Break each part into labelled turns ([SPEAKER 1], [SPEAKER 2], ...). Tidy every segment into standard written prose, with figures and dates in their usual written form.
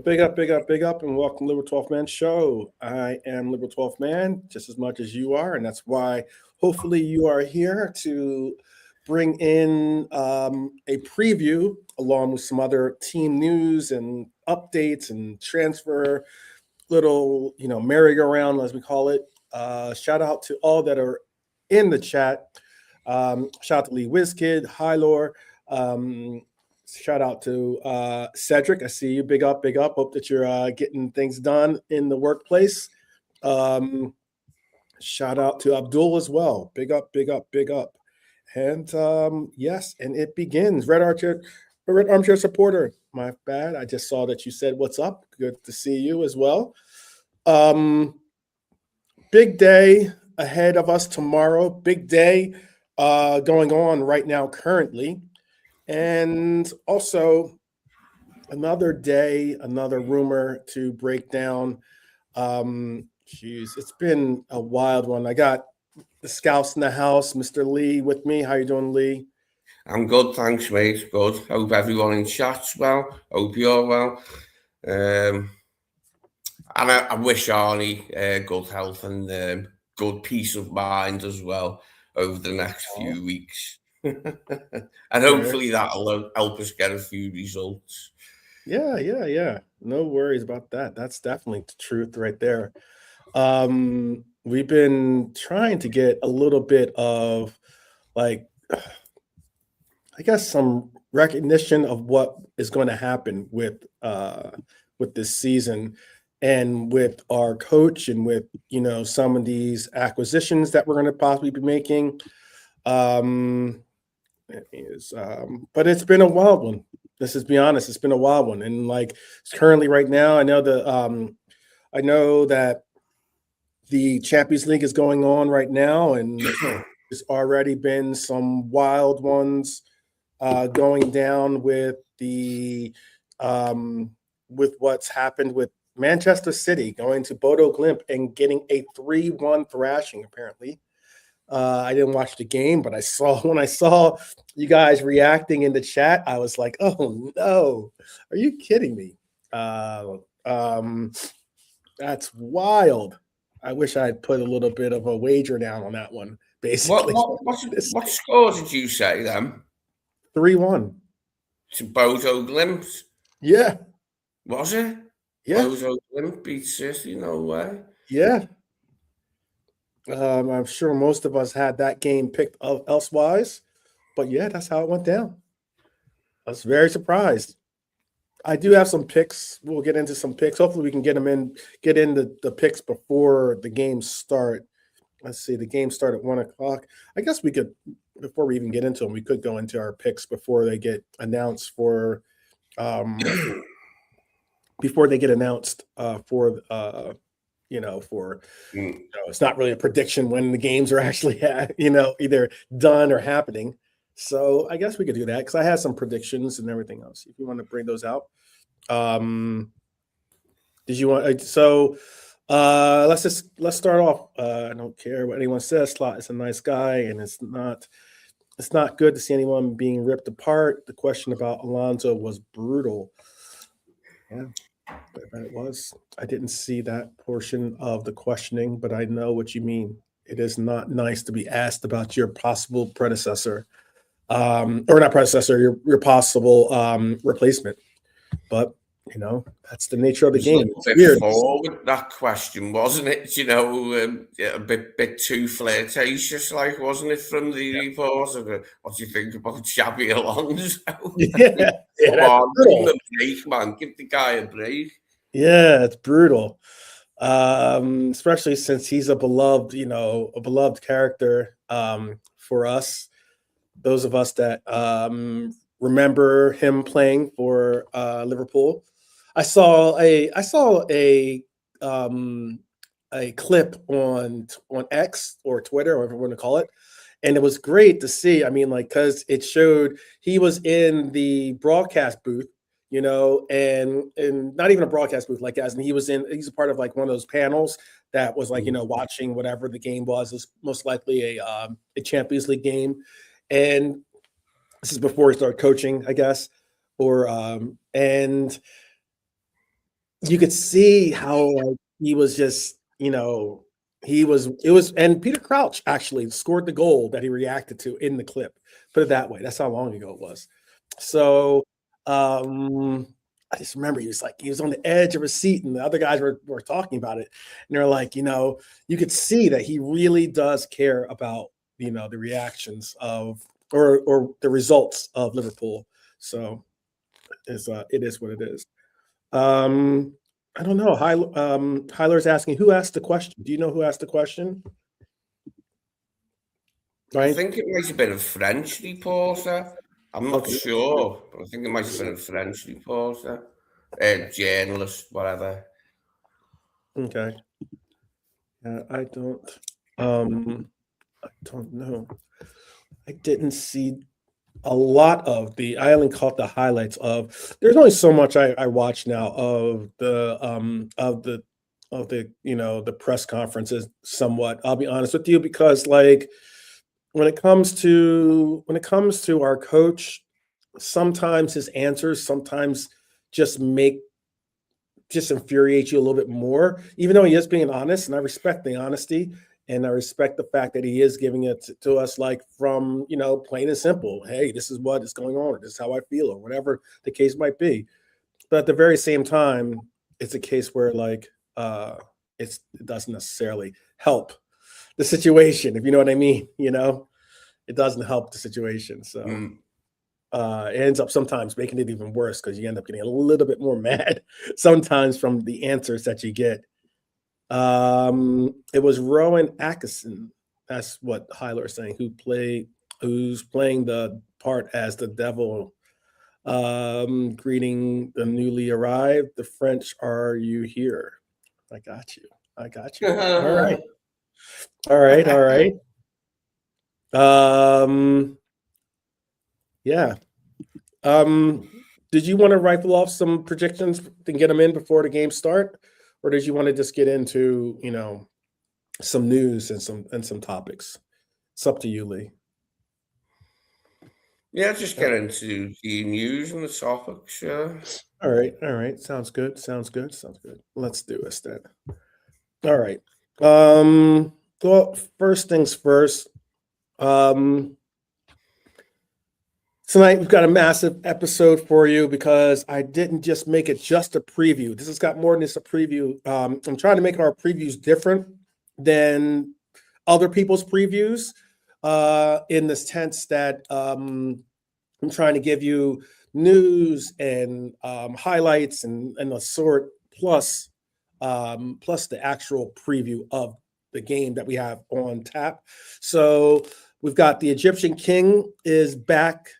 [SPEAKER 1] big up, big up, big up, and welcome to Liverpool 12 Man Show. I am Liverpool 12 Man just as much as you are, and that's why hopefully you are here to bring in a preview along with some other team news and updates and transfer little, merry-go-round, as we call it. Shout out to all that are in the chat. Shout out to Lee Wizkid, Hi Lore. Shout out to Cedric. I see you. Big up, big up. Hope that you're getting things done in the workplace. Shout out to Abdul as well. Big up, big up, big up. And yes, and it begins. Red Armchair Supporter. My bad. I just saw that you said what's up. Good to see you as well. Big day ahead of us tomorrow. Big day going on right now currently. And also another day, another rumor to break down. It's been a wild one. I got the scouts in the house, Mr. Lee with me. How you doing, Lee?
[SPEAKER 2] I'm good, thanks, mate. Good. Hope everyone in chat's well. Hope you're well. And I wish Arnie good health and good peace of mind as well over the next few weeks. And hopefully that'll help us get a few results.
[SPEAKER 1] Yeah. No worries about that. That's definitely the truth right there. We've been trying to get a little bit of, I guess, some recognition of what is going to happen with this season and with our coach and with, some of these acquisitions that we're going to possibly be making. But it's been a wild one. Let's just be honest. It's been a wild one. And currently right now, I know that the Champions League is going on right now, and there's already been some wild ones going down with with what's happened with Manchester City going to Bodo Glimt and getting a 3-1 thrashing, apparently. I didn't watch the game, but when I saw you guys reacting in the chat, I was like, oh no, are you kidding me? That's wild. I wish I had put a little bit of a wager down on that one, basically.
[SPEAKER 2] What score did you say then?
[SPEAKER 1] 3-1.
[SPEAKER 2] To Bodo Glimt?
[SPEAKER 1] Yeah.
[SPEAKER 2] Was it?
[SPEAKER 1] Yeah.
[SPEAKER 2] Bodo Glimt beat City, no way.
[SPEAKER 1] Yeah. I'm sure most of us had that game picked elsewise, but yeah, that's how it went down. I was very surprised. I do have some picks. We'll get into some picks. Hopefully we can get into the picks before the games start. Let's see, the games start at 1:00. I guess we could, before we even get into them, we could go into our picks before they get announced for it's not really a prediction when the games are actually either done or happening. So I guess we could do that because I had some predictions and everything else. If you want to bring those out, did you want? So let's start off. I don't care what anyone says. Slot is a nice guy, and it's not good to see anyone being ripped apart. The question about Alonso was brutal. Yeah. It was. I didn't see that portion of the questioning, but I know what you mean. It is not nice to be asked about your possible predecessor, or not predecessor, your possible replacement. But that's the nature of the game.
[SPEAKER 2] It's weird. Forward, that question, wasn't it? A bit too flirtatious, wasn't it, from the reporter? What do you think about Xabi Alonso?
[SPEAKER 1] Yeah,
[SPEAKER 2] come on, give him a break, man. Give the guy a break.
[SPEAKER 1] Yeah, it's brutal. Especially since he's a beloved character for us. Those of us that remember him playing for Liverpool. I saw a clip on X or Twitter, or whatever you want to call it, and it was great to see. I mean, because it showed he was in the broadcast booth, and not even a broadcast booth, he's a part of one of those panels that was watching whatever the game was. It was most likely a Champions League game, and this is before he started coaching, I guess, and you could see how like he was just, and Peter Crouch actually scored the goal that he reacted to in the clip. Put it that way. That's how long ago it was. So I just remember he was on the edge of a seat, and the other guys were talking about it, and they're like, you could see that he really does care about the reactions of or the results of Liverpool. So it is what it is. I don't know. Hyler's asking who asked the question. Do you know who asked the question?
[SPEAKER 2] I
[SPEAKER 1] Right.
[SPEAKER 2] think it might have been a French reporter. I'm not sure, but I think it might have been a French reporter, journalist, whatever.
[SPEAKER 1] Okay. Yeah, I don't know. I didn't see a lot of I only caught the highlights of. There's only so much I watch now of the the press conferences. Somewhat, I'll be honest with you, because like when it comes to our coach, sometimes his answers sometimes just infuriate you a little bit more, even though he is being honest, and I respect the honesty. And I respect the fact that he is giving it to us, like from, plain and simple. Hey, this is what is going on. Or this is how I feel, or whatever the case might be. But at the very same time, it's a case where like it doesn't necessarily help the situation, if you know what I mean. It doesn't help the situation. So it ends up sometimes making it even worse because you end up getting a little bit more mad sometimes from the answers that you get. It was Rowan Atkinson. That's what Hyler is saying, who's playing the part as the devil, greeting the newly arrived. The French, are you here? I got you. All right. Yeah. Did you want to rifle off some predictions and get them in before the game start? Or did you want to just get into, some news and some topics? It's up to you, Lee.
[SPEAKER 2] Yeah, just get into the news and the topics. Yeah.
[SPEAKER 1] All right. Sounds good. Let's do this then. All right. Well, first things first. Tonight we've got a massive episode for you because I didn't just make it just a preview. This has got more than just a preview. I'm trying to make our previews different than other people's previews, in this sense that I'm trying to give you news and highlights and a sort plus the actual preview of the game that we have on tap. So we've got the Egyptian King is back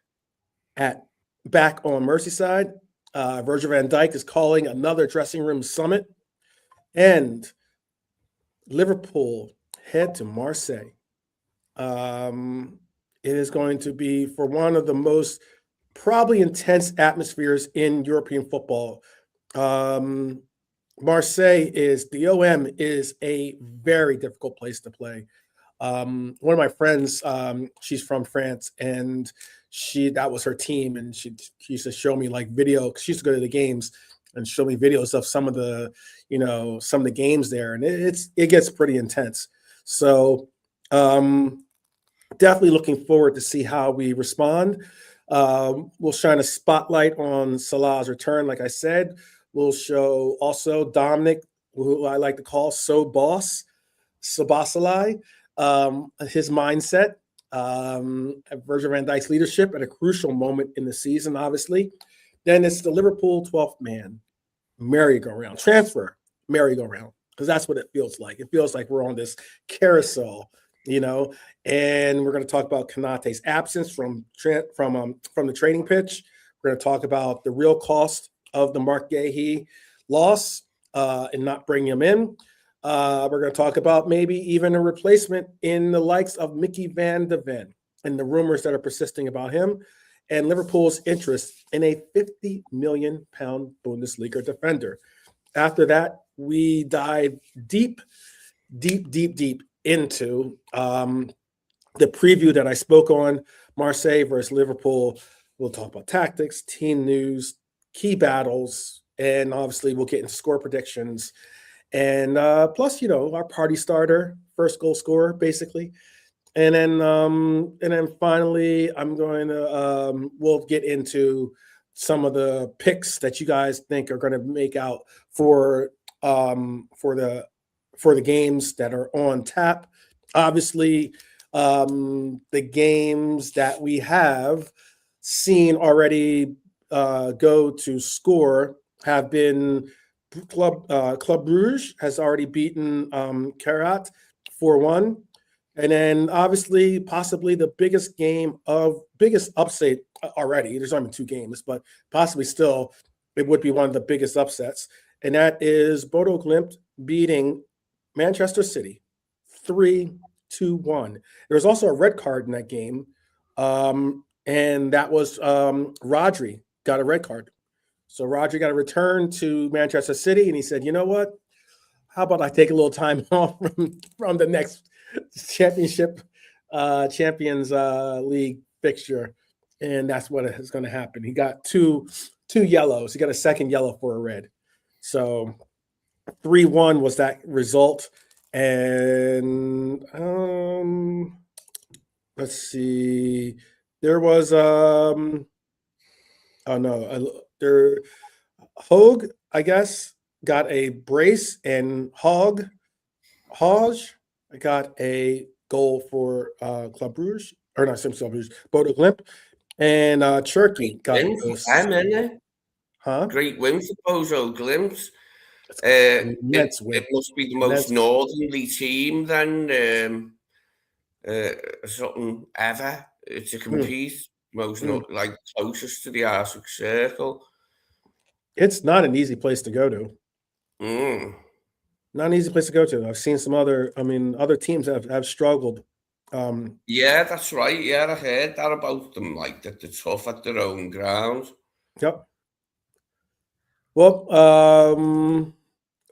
[SPEAKER 1] on Merseyside. Virgil van Dijk is calling another dressing room summit, and Liverpool head to Marseille. It is going to be for one of the most probably intense atmospheres in European football. Marseille the OM is a very difficult place to play. One of my friends, she's from France, and that was her team, and she used to show me like video. She used to go to the games and show me videos of some of the games there, and it gets pretty intense. So definitely looking forward to see how we respond. We'll shine a spotlight on Salah's return, like I said. We'll show also Dominic, who I like to call Boss, Szoboszlai, his mindset, Virgil van Dijk's leadership at a crucial moment in the season, obviously. Then it's the Liverpool 12th man merry-go-round, transfer merry-go-round, because that's what it feels like. It feels like we're on this carousel, and we're going to talk about Konate's absence from the training pitch. We're going to talk about the real cost of the Mark Guehi loss and not bringing him in. We're going to talk about maybe even a replacement in the likes of Mickey van de Ven and the rumors that are persisting about him, and Liverpool's interest in a £50 million Bundesliga defender. After that, we dive deep into the preview that I spoke on, Marseille versus Liverpool. We'll talk about tactics, team news, key battles, and obviously we'll get into score predictions. And plus, our party starter, first goal scorer, basically. And then finally, I'm going to we'll get into some of the picks that you guys think are going to make out for the games that are on tap. Obviously, the games that we have seen already go to score have been Club Brugge has already beaten Karat 4-1. And then obviously, possibly the biggest upset already. There's only 2 games, but possibly still it would be one of the biggest upsets. And that is Bodo Glimt beating Manchester City 3-1. There was also a red card in that game. And that was Rodri got a red card. So Rodri got a return to Manchester City, and he said, you know what? How about I take a little time off from the next Champions League fixture, and that's what is going to happen. He got two yellows. He got a second yellow for a red. So 3-1 was that result. And let's see. There was Hogue, I guess, got a brace, and Hogg got a goal for Club Brugge, or not Club Brugge, Bodo Glimt, and Kirkby got
[SPEAKER 2] Great win for Bodo Glimt. It must be the most northerly team than something ever to compete. Most like closest to the Arctic Circle.
[SPEAKER 1] It's not an easy place to go to. Not an easy place to go to. I've seen some other teams have struggled.
[SPEAKER 2] Yeah, that's right. Yeah, I heard that about them, like that they're tough at their own ground.
[SPEAKER 1] Yep. Well,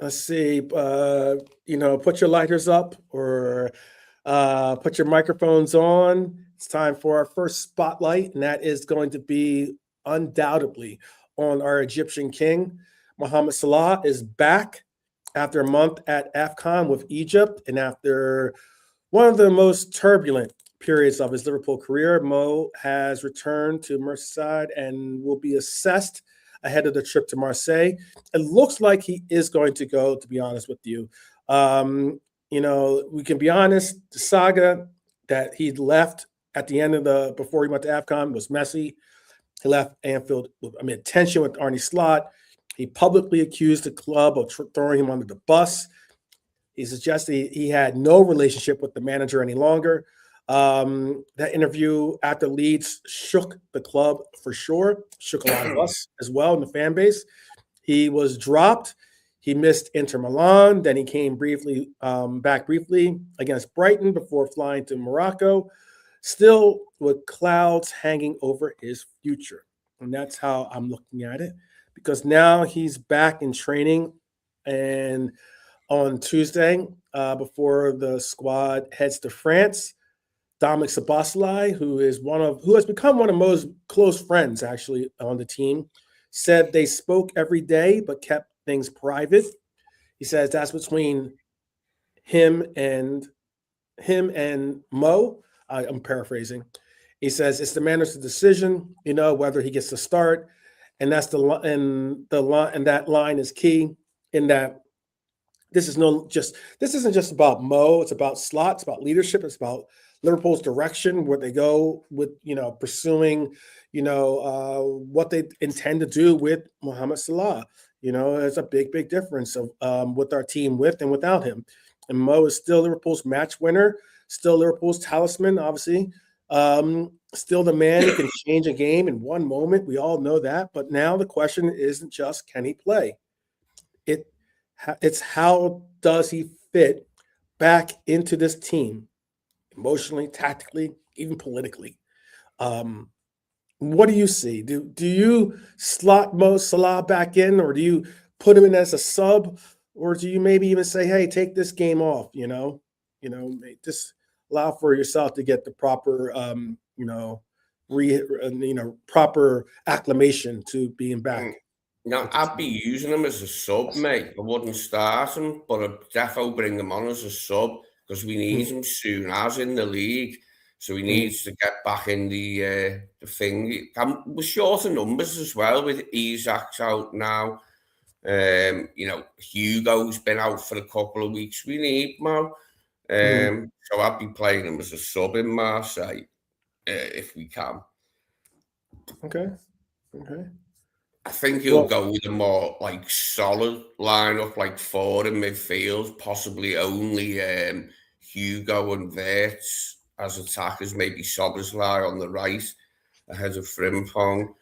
[SPEAKER 1] let's see. Put your lighters up or put your microphones on. It's time for our first spotlight, and that is going to be undoubtedly on our Egyptian king. Mohamed Salah is back after a month at AFCON with Egypt, and after one of the most turbulent periods of his Liverpool career, Mo has returned to Merseyside and will be assessed ahead of the trip to Marseille. It looks like he is going to go, to be honest with you. We can be honest, the saga that he left at the end of before he went to AFCON was messy. He left Anfield with tension with Arne Slot. He publicly accused the club of throwing him under the bus. He suggested he had no relationship with the manager any longer. That interview after Leeds shook the club for sure, shook a lot of us as well in the fan base. He was dropped. He missed Inter Milan. Then he came back briefly against Brighton before flying to Morocco, still with clouds hanging over his future. And that's how I'm looking at it, because now he's back in training. And on Tuesday, before the squad heads to France, Dominic Szoboszlai, who has become one of Mo's close friends actually on the team, said they spoke every day but kept things private. He says that's between him and Mo. I'm paraphrasing. He says it's the manager's decision, whether he gets to start, and that's and that line is key. In that this isn't just about Mo. It's about Slot. It's about leadership. It's about Liverpool's direction, where they go with pursuing what they intend to do with Mohamed Salah. It's a big difference of with our team with and without him. And Mo is still Liverpool's match winner, still Liverpool's talisman, obviously. Still the man who can change a game in one moment. We all know that. But now the question isn't just can he play? It's how does he fit back into this team, emotionally, tactically, even politically. What do you see? Do you slot Mo Salah back in, or do you put him in as a sub, or do you maybe even say, hey, take this game off, just allow for yourself to get the proper proper acclimation to being back?
[SPEAKER 2] Now, I'd be using him as a sub, mate. I wouldn't start him, but I'd definitely bring him on as a sub because we need him soon as in the league. So he needs to get back in the thing. We're short of numbers as well with Isak's out now. Hugo's been out for a couple of weeks. We need Mo. So I'd be playing him as a sub in Marseille if we can.
[SPEAKER 1] Okay.
[SPEAKER 2] I think he'll go with a more solid lineup, like 4 in midfield, possibly only Hugo and Wirtz as attackers, maybe Szoboszlai on the right ahead of Frimpong.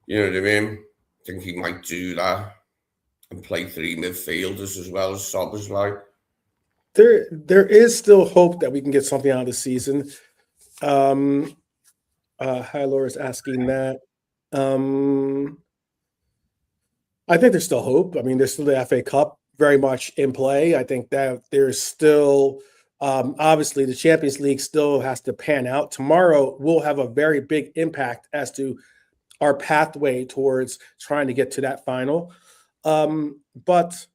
[SPEAKER 2] You know what I mean? I think he might do that and play 3 midfielders as well as Szoboszlai.
[SPEAKER 1] There is still hope that we can get something out of the season. Hi, Laura's asking that. I think there's still hope. I mean, there's still the FA Cup very much in play. I think that there's still, obviously, the Champions League still has to pan out. Tomorrow will have a very big impact as to our pathway towards trying to get to that final. But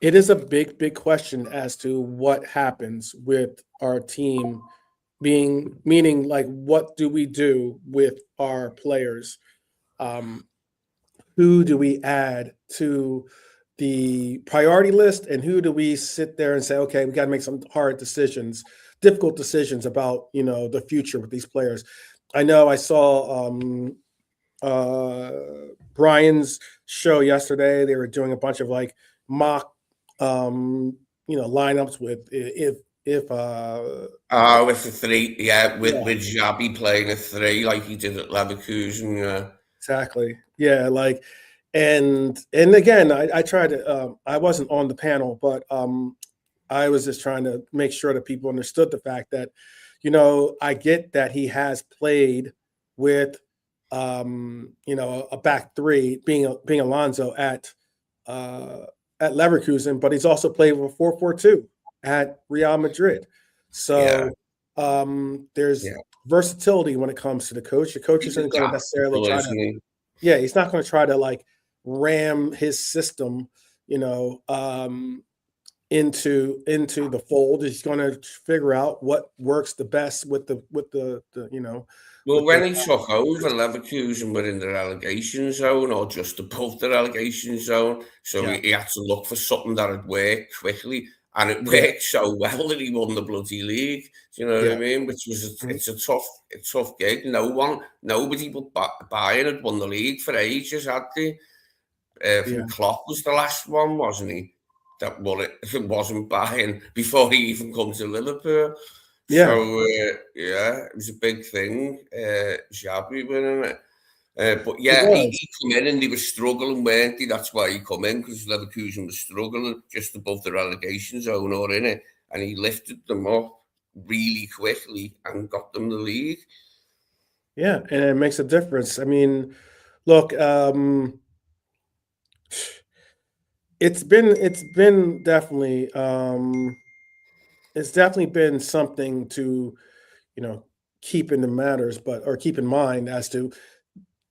[SPEAKER 1] it is a big question as to what happens with our team meaning what do we do with our players? Who do we add to the priority list, and who do we sit there and say, okay, we got to make some hard decisions, difficult decisions about, the future with these players. I know I saw Brian's show yesterday. They were doing a bunch of mock, lineups with with
[SPEAKER 2] the 3, with Xabi playing a 3 like he did at Leverkusen. Yeah.
[SPEAKER 1] Exactly. Yeah, and again, I tried to. I wasn't on the panel, but I was just trying to make sure that people understood the fact that, I get that he has played with, a back 3 being Alonso at Leverkusen, but he's also played with 4-4-2 at Real Madrid. So there's versatility when it comes to the coach. The coach isn't going to necessarily try to. Yeah, he's not going to try to ram his system, into the fold. He's going to figure out what works the best with the.
[SPEAKER 2] Well, when he took over, Leverkusen were in the relegation zone or just above the relegation zone, so he had to look for something that would work quickly. And it worked so well that he won the bloody league. Do you know what I mean? Which was it's a tough gig. Nobody but Bayern had won the league for ages, had they? Klopp was the last one, wasn't he? That won it. If it wasn't Bayern before he even come to Liverpool.
[SPEAKER 1] Yeah.
[SPEAKER 2] So it was a big thing. Xabi winning it. But he came in and they were struggling, weren't they? That's why he come in, because Leverkusen was struggling just above the relegation zone or in it, and he lifted them up really quickly and got them the league.
[SPEAKER 1] Yeah, and it makes a difference. I mean, look, it's been definitely it's definitely been something to keep in the matters, or keep in mind as to.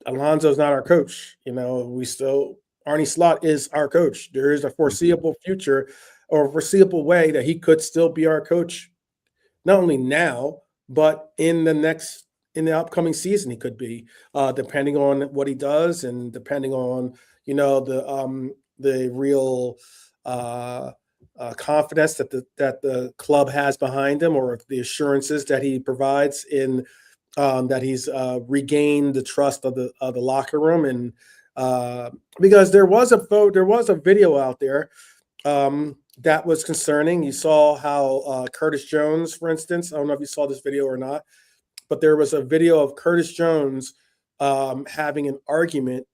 [SPEAKER 1] Alonso's not our coach. We still, Arne Slot is our coach. There is a foreseeable future or a foreseeable way that he could still be our coach, not only now, but in the upcoming season, he could be, depending on what he does and depending on, the real confidence that the club has behind him, or the assurances that he provides in that he's regained the trust of the locker room. And because there was a video out there that was concerning. You saw how Curtis Jones, for instance, I don't know if you saw this video or not, but there was a video of Curtis Jones having an argument,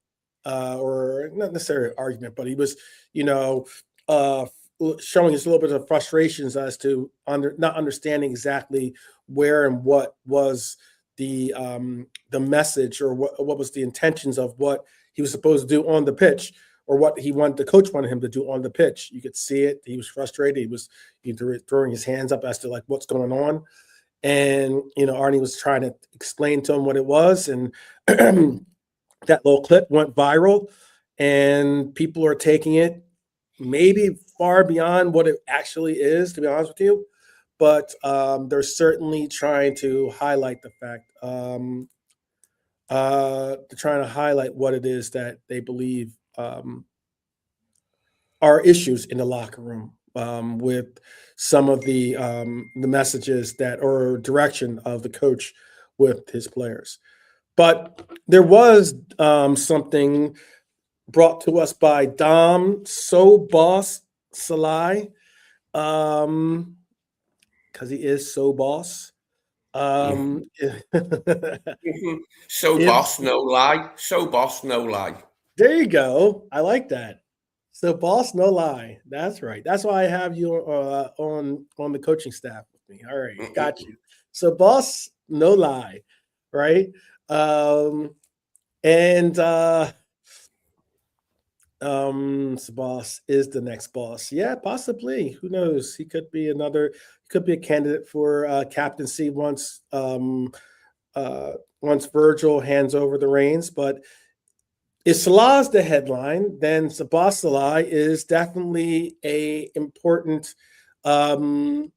[SPEAKER 1] or not necessarily an argument, but he was, showing us a little bit of frustrations as to not understanding exactly where and what was the message, or what was the intentions of what he was supposed to do on the pitch, or what the coach wanted him to do on the pitch. You could see it. He was frustrated. He was throwing his hands up as to what's going on. And, Arnie was trying to explain to him what it was. And that little clip went viral. and people are taking it maybe far beyond what it actually is, to be honest with you. But they're certainly trying to highlight the fact, they're trying to highlight what it is that they believe are issues in the locker room, with some of the messages that or direction of the coach with his players. But there was something brought to us by Dom So Boss Salah, because he is so boss.
[SPEAKER 2] Mhm. Mhm. So
[SPEAKER 1] If
[SPEAKER 2] boss, no lie. So boss, no lie.
[SPEAKER 1] There you go. I like that. So, boss, no lie. That's right. That's why I have you on the coaching staff with me. All right, got you. So, boss, no lie, right? And so boss is the next boss. Yeah, possibly. Who knows? He could be a candidate for captaincy once Virgil hands over the reins, but if Salah's the headline, then Sabah Salah is definitely a important um,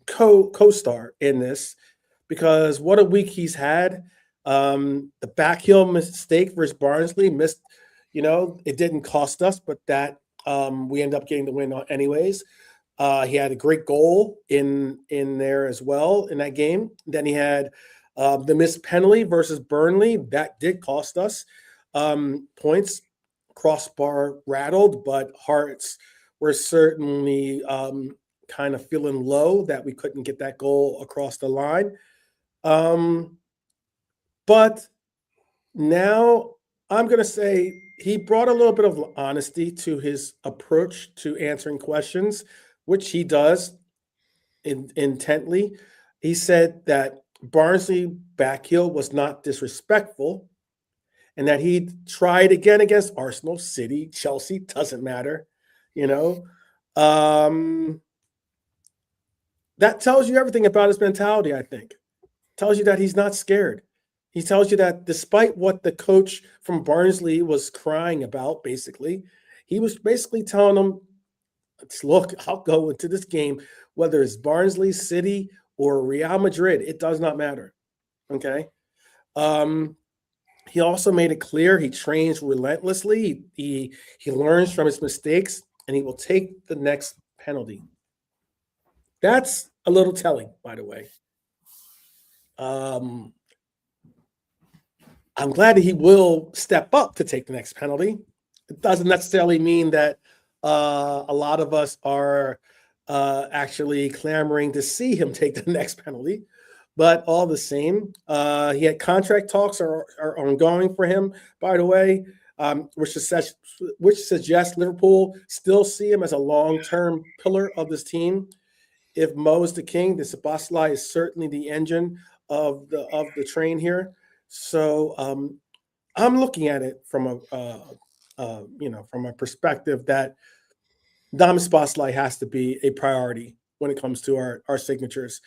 [SPEAKER 1] co-star in this, because what a week he's had. The backheel mistake versus Barnsley missed. It didn't cost us, but that we end up getting the win anyways. He had a great goal in there as well in that game. Then he had the missed penalty versus Burnley that did cost us points. Crossbar rattled, but hearts were certainly kind of feeling low that we couldn't get that goal across the line. But now I'm going to say he brought a little bit of honesty to his approach to answering questions, which he does intently. He said that Barnsley backheel was not disrespectful, and that he tried again against Arsenal, City, Chelsea, doesn't matter. That tells you everything about his mentality, I think. Tells you that he's not scared. He tells you that despite what the coach from Barnsley was crying about, basically, he was basically telling him, look, I'll go into this game, whether it's Barnsley, City, or Real Madrid, it does not matter. Okay. He also made it clear he trains relentlessly. He learns from his mistakes, and he will take the next penalty. That's a little telling, by the way. I'm glad that he will step up to take the next penalty. It doesn't necessarily mean that a lot of us are actually clamoring to see him take the next penalty. But all the same, he had contract talks are ongoing for him, by the way, which suggests Liverpool still see him as a long-term pillar of this team. If Mo is the king, then Sabasla is certainly the engine of the train here. So I'm looking at it from a perspective that Dom Sabasla has to be a priority when it comes to our signatures.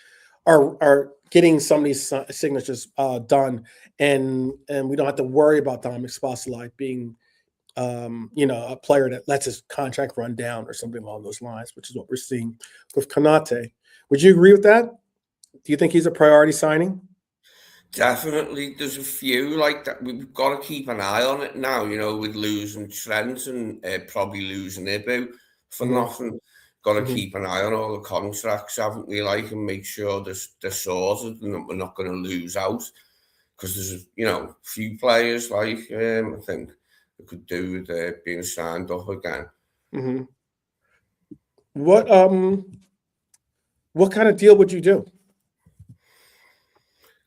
[SPEAKER 1] Are getting some of these signatures done, and we don't have to worry about Dominic Szoboszlai being, a player that lets his contract run down or something along those lines, which is what we're seeing with Konate. Would you agree with that? Do you think he's a priority signing?
[SPEAKER 2] Definitely, there's a few like that. We've got to keep an eye on it now. With losing Trent and probably losing Ibu for nothing. Got to keep an eye on all the contracts, haven't we? And make sure they're sorted and that we're not going to lose out. Because there's a few players I think that could do with being signed up again.
[SPEAKER 1] Mm-hmm. What kind of deal would you do?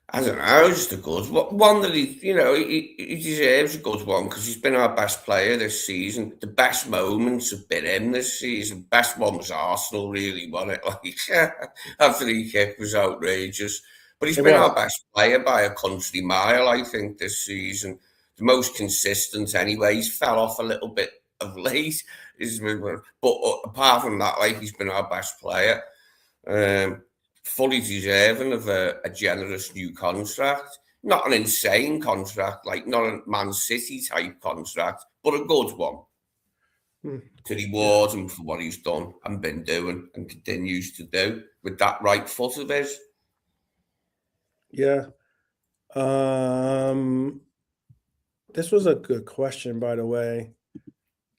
[SPEAKER 2] I don't know, just a good one that he deserves a good one because he's been our best player this season. The best moments have been him this season. Best one was Arsenal, really, wasn't it? That free kick was outrageous. But he's been our best player by a country mile, I think, this season. The most consistent anyway. He's fell off a little bit of late. But apart from that, he's been our best player. Fully deserving of a generous new contract. Not an insane contract, not a Man City type contract, but a good one
[SPEAKER 1] Mm.
[SPEAKER 2] to reward him for what he's done and been doing and continues to do with that right foot of his.
[SPEAKER 1] Yeah. This was a good question, by the way.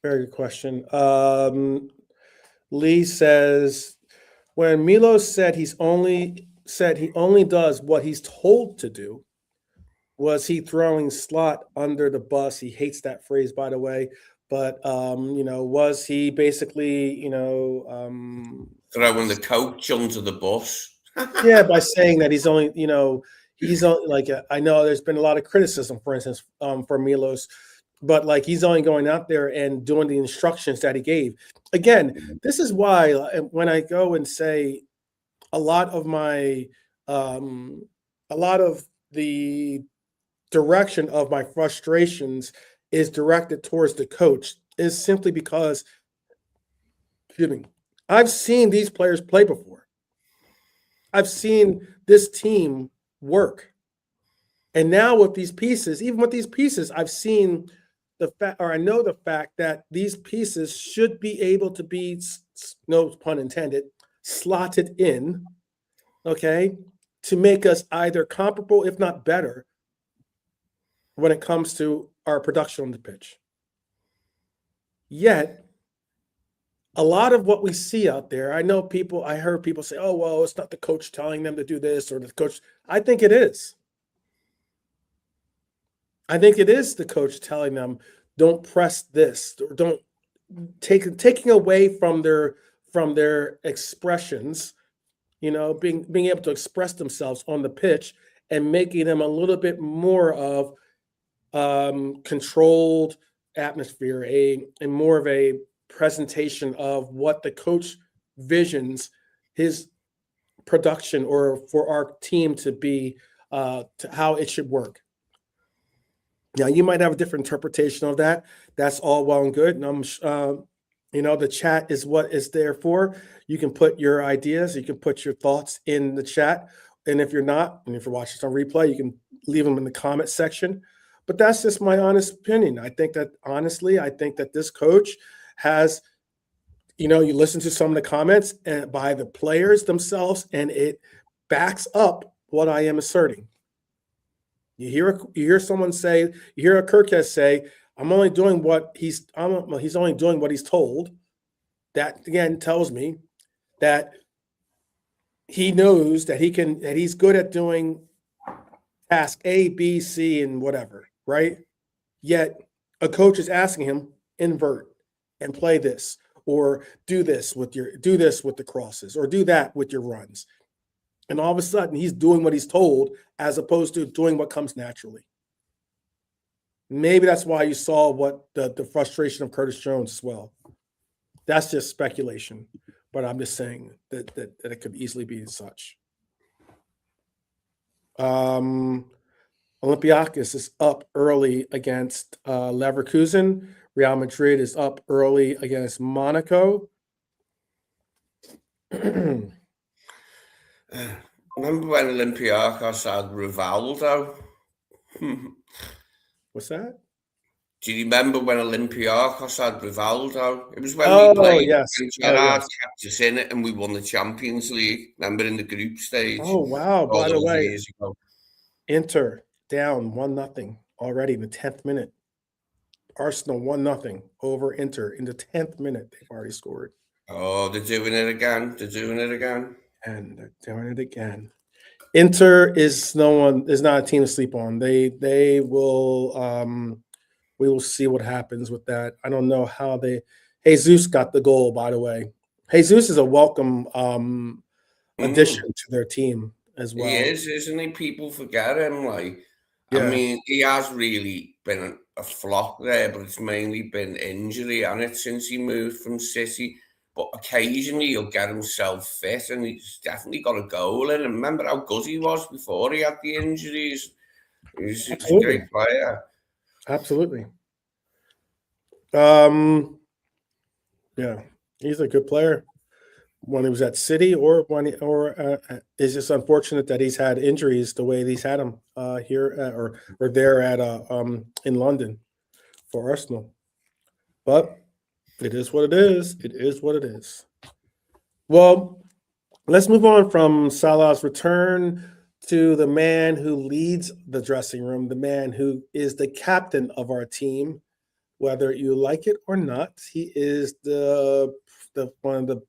[SPEAKER 1] Very good question. Lee says, when Milo said he only does what he's told to do, was he throwing Slot under the bus? He hates that phrase, by the way. But was he basically,
[SPEAKER 2] Throwing the coach under the bus.
[SPEAKER 1] yeah, by saying that he's only, like, I know there's been a lot of criticism, for instance, for Milos, but like he's only going out there and doing the instructions that he gave. Again, this is why when I go and say a lot of the direction of my frustrations is directed towards the coach is simply because, excuse me, I've seen these players play before. I've seen this team work. And now with these pieces, even with these pieces, I've seen the fact, or I know the fact that these pieces should be able to be, no pun intended, slotted in, okay, to make us either comparable, if not better, when it comes to our production on the pitch. Yet, a lot of what we see out there, I heard people say, oh, well, it's not the coach telling them to do this or the coach. I think it is. I think it is the coach telling them, don't press this, or don't taking away from their expressions, being able to express themselves on the pitch and making them a little bit more of controlled atmosphere, a more of a presentation of what the coach visions his production or for our team to be, to how it should work. Now, you might have a different interpretation of that. That's all well and good. And the chat is what it's there for. You can put your ideas, you can put your thoughts in the chat. And if you're not, and if you're watching this on replay, you can leave them in the comment section. But that's just my honest opinion. I think that this coach has, you listen to some of the comments and by the players themselves, and it backs up what I am asserting. You hear someone say, you hear a Kirkby say, I'm only doing what he's only doing what he's told. That again tells me that he knows that he's good at doing task A, B, C, and whatever, right? Yet a coach is asking him, invert and play this, or do this with the crosses, or do that with your runs. And all of a sudden, he's doing what he's told as opposed to doing what comes naturally. Maybe that's why you saw what the frustration of Curtis Jones as well. That's just speculation, but I'm just saying that it could easily be such. Olympiacos is up early against Leverkusen. Real Madrid is up early against Monaco.
[SPEAKER 2] Remember when Olympiacos had Rivaldo?
[SPEAKER 1] What's that?
[SPEAKER 2] Do you remember when Olympiacos had Rivaldo? It was when we played and Gerrard kept us in it and we won the Champions League. Remember in the group stage?
[SPEAKER 1] Oh, wow. By the way,
[SPEAKER 2] years ago.
[SPEAKER 1] Inter down 1-0 already in the 10th minute. Arsenal 1-0 over Inter in the 10th minute. They've already scored.
[SPEAKER 2] Oh, they're doing it again.
[SPEAKER 1] And they're doing it again. Inter is not a team to sleep on. They will we will see what happens with that. I don't know how Jesus got the goal, by the way. Jesus is a welcome addition to their team as well.
[SPEAKER 2] He is, isn't he? People forget him. I mean, he has really been a flop there, but it's mainly been injury, and it's since he moved from City. But occasionally he'll get himself fit, and he's definitely got a goal in. And remember how good he was before he had the injuries. He's a great player.
[SPEAKER 1] Absolutely. Yeah, he's a good player. When he was at City, it's just unfortunate that he's had injuries the way he's had them here or there at in London for Arsenal. But it is what it is. It is what it is. Well, let's move on from Salah's return to the man who leads the dressing room, the man who is the captain of our team. Whether you like it or not, he is the one of the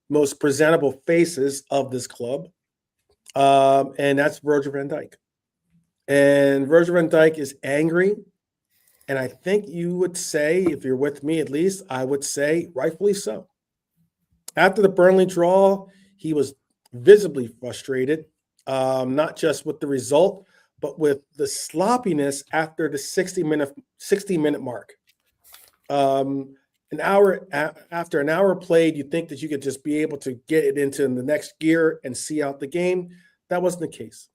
[SPEAKER 1] most presentable faces of this club, and that's Virgil van Dijk. And Virgil van Dijk is angry, and I think you would say, if you're with me at least, I would say rightfully so. After the Burnley draw, he was visibly frustrated, not just with the result, but with the sloppiness after the 60-minute mark. After an hour played, you think that you could just be able to get it into the next gear and see out the game. That wasn't the case.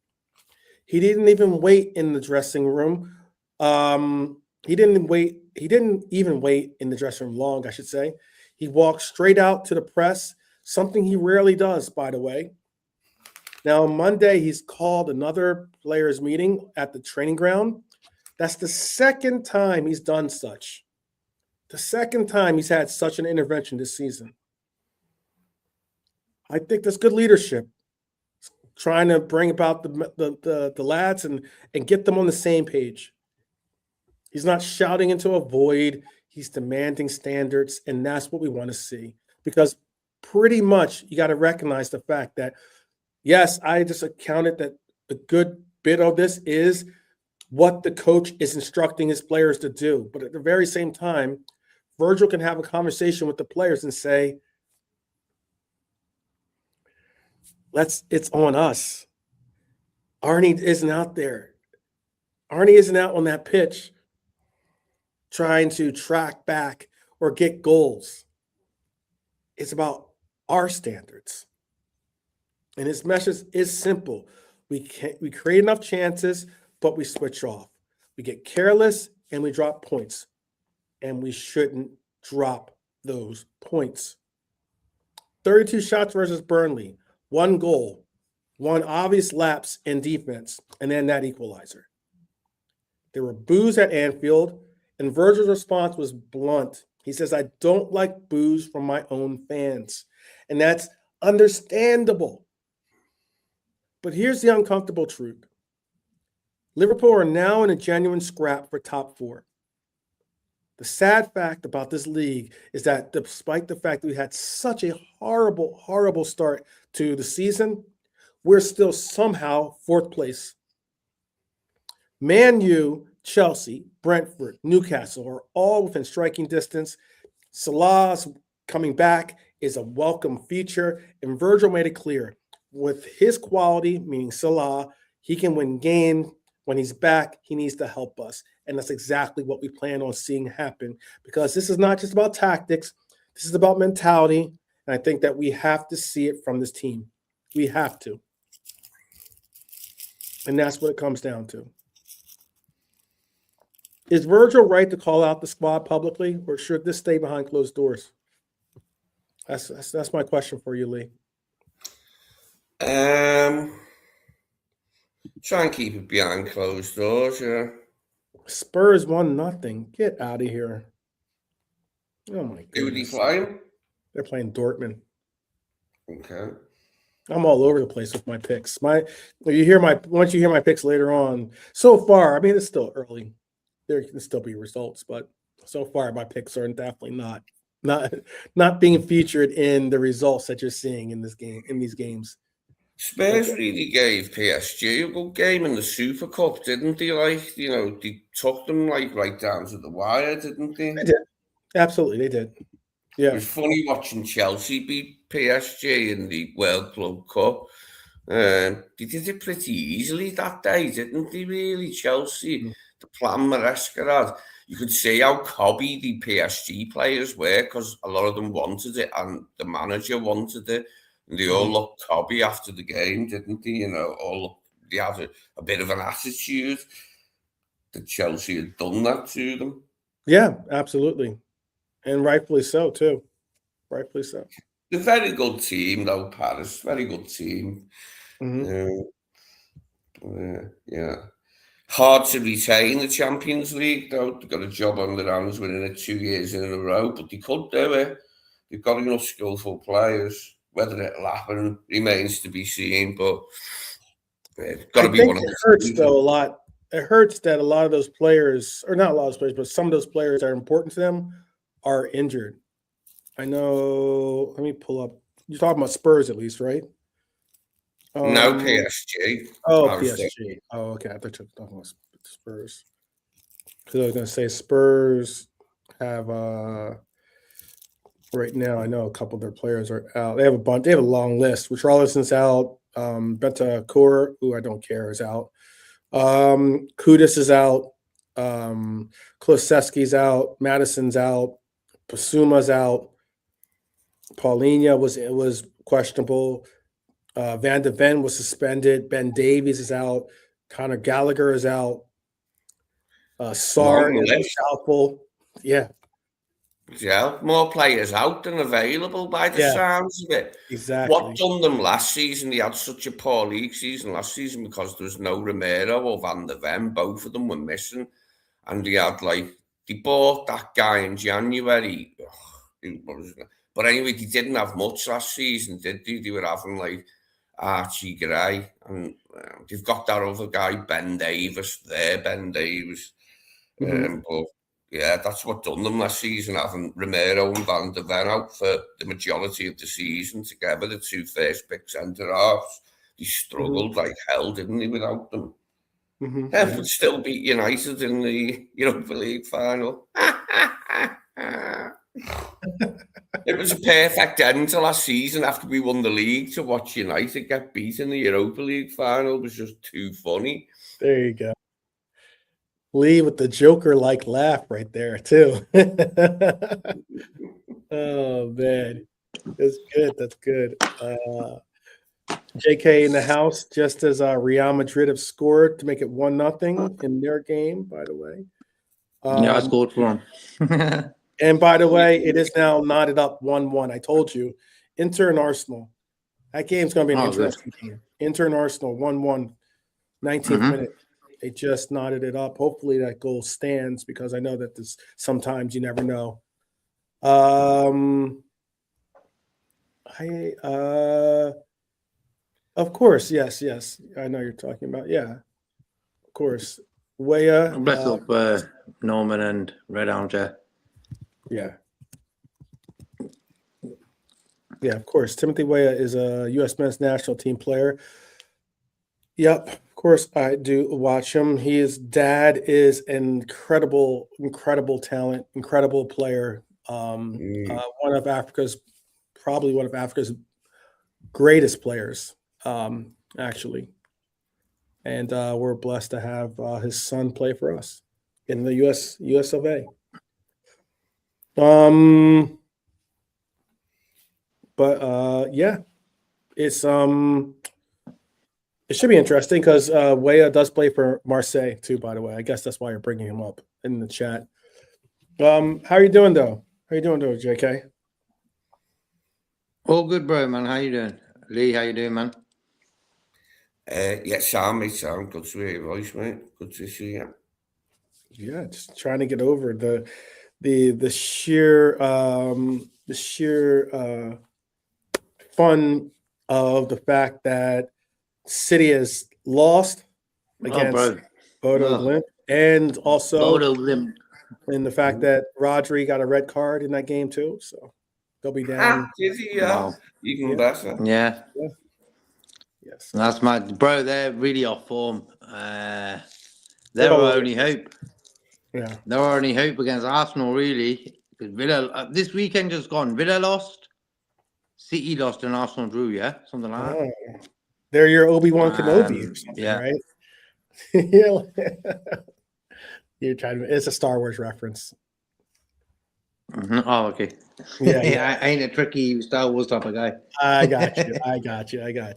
[SPEAKER 1] He didn't even wait in the dressing room. He didn't even wait in the dressing room long, I should say. He walked straight out to the press, something he rarely does, by the way. Now, on Monday, he's called another players' meeting at the training ground. That's the second time he's done such. The second time he's had such an intervention this season. I think that's good leadership, trying to bring about the lads and get them on the same page. He's not shouting into a void. He's demanding standards, and that's what we want to see. Because pretty much you got to recognize the fact that, yes, I just accounted that a good bit of this is what the coach is instructing his players to do. But at the very same time, Virgil can have a conversation with the players and say, it's on us. Arnie isn't out there. Arnie isn't out on that pitch trying to track back or get goals. It's about our standards. And his message is simple. We create enough chances, but we switch off. We get careless and we drop points. And we shouldn't drop those points. 32 shots versus Burnley, 1 goal, 1 obvious lapse in defense, and then that equalizer. There were boos at Anfield, and Virgil's response was blunt. He says, I don't like boos from my own fans. And that's understandable. But here's the uncomfortable truth. Liverpool are now in a genuine scrap for top 4. The sad fact about this league is that despite the fact that we had such a horrible, horrible start to the season, we're still somehow 4th place. Man U, Chelsea, Brentford, Newcastle are all within striking distance. Salah's coming back is a welcome feature, and Virgil made it clear. With his quality, meaning Salah, he can win games. When he's back, he needs to help us. And that's exactly what we plan on seeing happen, because this is not just about tactics. This is about mentality. And I think that we have to see it from this team. We have to. And that's what it comes down to. Is Virgil right to call out the squad publicly, or should this stay behind closed doors? That's my question for you, Lee.
[SPEAKER 2] Try and keep it behind closed doors, yeah.
[SPEAKER 1] Spurs 1-0. Get out of here. Oh my goodness.
[SPEAKER 2] Who are they playing?
[SPEAKER 1] They're playing Dortmund.
[SPEAKER 2] Okay.
[SPEAKER 1] I'm all over the place with my picks. Once you hear my picks later on, so far, I mean, it's still early. There can still be results, but so far my picks are definitely not being featured in the results that you're seeing in these games.
[SPEAKER 2] Spurs really gave PSG a good game in the Super Cup, didn't they? They took them right down to the wire, didn't they?
[SPEAKER 1] They did. Absolutely, they did. Yeah.
[SPEAKER 2] It was funny watching Chelsea beat PSG in the World Club Cup. They did it pretty easily that day, didn't they, really? Chelsea, the plan Maresca had. You could see how cobby the PSG players were, because a lot of them wanted it and the manager wanted it. And they all looked cobby after the game, didn't they? They had a bit of an attitude that Chelsea had done that to them.
[SPEAKER 1] Yeah, absolutely. And rightfully so, too. Rightfully so.
[SPEAKER 2] A very good team, though, Paris. Very good team.
[SPEAKER 1] Mm-hmm.
[SPEAKER 2] Yeah. Hard to retain the Champions League, though. They've got a job on their hands winning it 2 years in a row, but they could do it. They've got enough skillful players. Whether it'll happen remains to be seen, but it's got to be one of
[SPEAKER 1] it
[SPEAKER 2] the
[SPEAKER 1] hurts, though, a lot. It hurts that a lot of those players, or not a lot of those players, but some of those players that are important to them are injured. I know. Let me pull up. You're talking about Spurs, at least, right?
[SPEAKER 2] No, PSG.
[SPEAKER 1] Oh, PSG. Oh, okay. I thought you were talking about Spurs. Because I was going to say Spurs have right now. I know a couple of their players are out. They have a bunch. They have a long list. Richarlison's out. Bentancur, who I don't care, is out. Kudus is out. Kulusevski's out. Madison's out. Pasuma's out. Paulinho was questionable. Van de Ven was suspended. Ben Davies is out. Conor Gallagher is out. Sarr is doubtful. Yeah.
[SPEAKER 2] Yeah, more players out than available by the sounds of it.
[SPEAKER 1] Exactly.
[SPEAKER 2] What done them last season? They had such a poor league season last season because there was no Romero or Van der Ven. Both of them were missing. And they had they bought that guy in January. But anyway, they didn't have much last season, did they? They were having Archie Gray. And they've got that other guy, Ben Davies.
[SPEAKER 1] Mm-hmm.
[SPEAKER 2] But yeah, that's what done them last season, having Romero and Van der Ven out for the majority of the season together, the two first pick centre-halves. They struggled like hell, didn't they, without them?
[SPEAKER 1] Mm-hmm.
[SPEAKER 2] They would still beat United in the Europa League final. It was a perfect end to last season after we won the league. To watch United get beat in the Europa League final was just too funny.
[SPEAKER 1] There you go. Lee with the Joker-like laugh right there, too. Oh, man. That's good. That's good. JK in the house, just as Real Madrid have scored to make it 1-0 in their game, by the way.
[SPEAKER 3] Yeah, I scored for them.
[SPEAKER 1] And by the way, it is now knotted up 1-1. I told you. Inter and Arsenal. That game's going to be an interesting game. Inter and Arsenal, 1-1, 19th minute. They just knotted it up. Hopefully that goal stands because I know that this sometimes you never know. Of course, yes. I know you're talking about. Yeah, of course. Weah.
[SPEAKER 3] Bless up Norman and Red Armchair.
[SPEAKER 1] Yeah. Yeah, of course. Timothy Weah is a U.S. men's national team player. Yep, of course I do watch him. His dad is an incredible talent, incredible player. One of Africa's greatest players, actually. And we're blessed to have his son play for us in the US of A. Yeah, it's it should be interesting because Weah does play for Marseille too, by the way. I guess that's why you're bringing him up in the chat. How are you doing, though? JK?
[SPEAKER 3] All good, bro, man. How you doing? Lee, how you doing, man?
[SPEAKER 2] Yeah, Sam. Good to hear your voice, mate. Good to see you.
[SPEAKER 1] Yeah, just trying to get over the sheer fun of the fact that City has lost against Bodo Glimt, and also
[SPEAKER 3] Bodo Glimt,
[SPEAKER 1] and the fact that Rodri got a red card in that game too, so they'll be down.
[SPEAKER 2] Did he? Wow. Even better.
[SPEAKER 3] Yeah.
[SPEAKER 1] Yes.
[SPEAKER 3] That's mad, bro. They're really off form. They're our only hope.
[SPEAKER 1] Yeah.
[SPEAKER 3] They're our only hope against Arsenal, really. Villa this weekend just gone. Villa lost, City lost, and Arsenal drew. Yeah, something like that.
[SPEAKER 1] They're your Obi-Wan Kenobi or something, right? You're trying to. It's a Star Wars reference.
[SPEAKER 3] Mm-hmm. Oh, okay. Yeah. I ain't a tricky Star Wars type of guy.
[SPEAKER 1] I got you.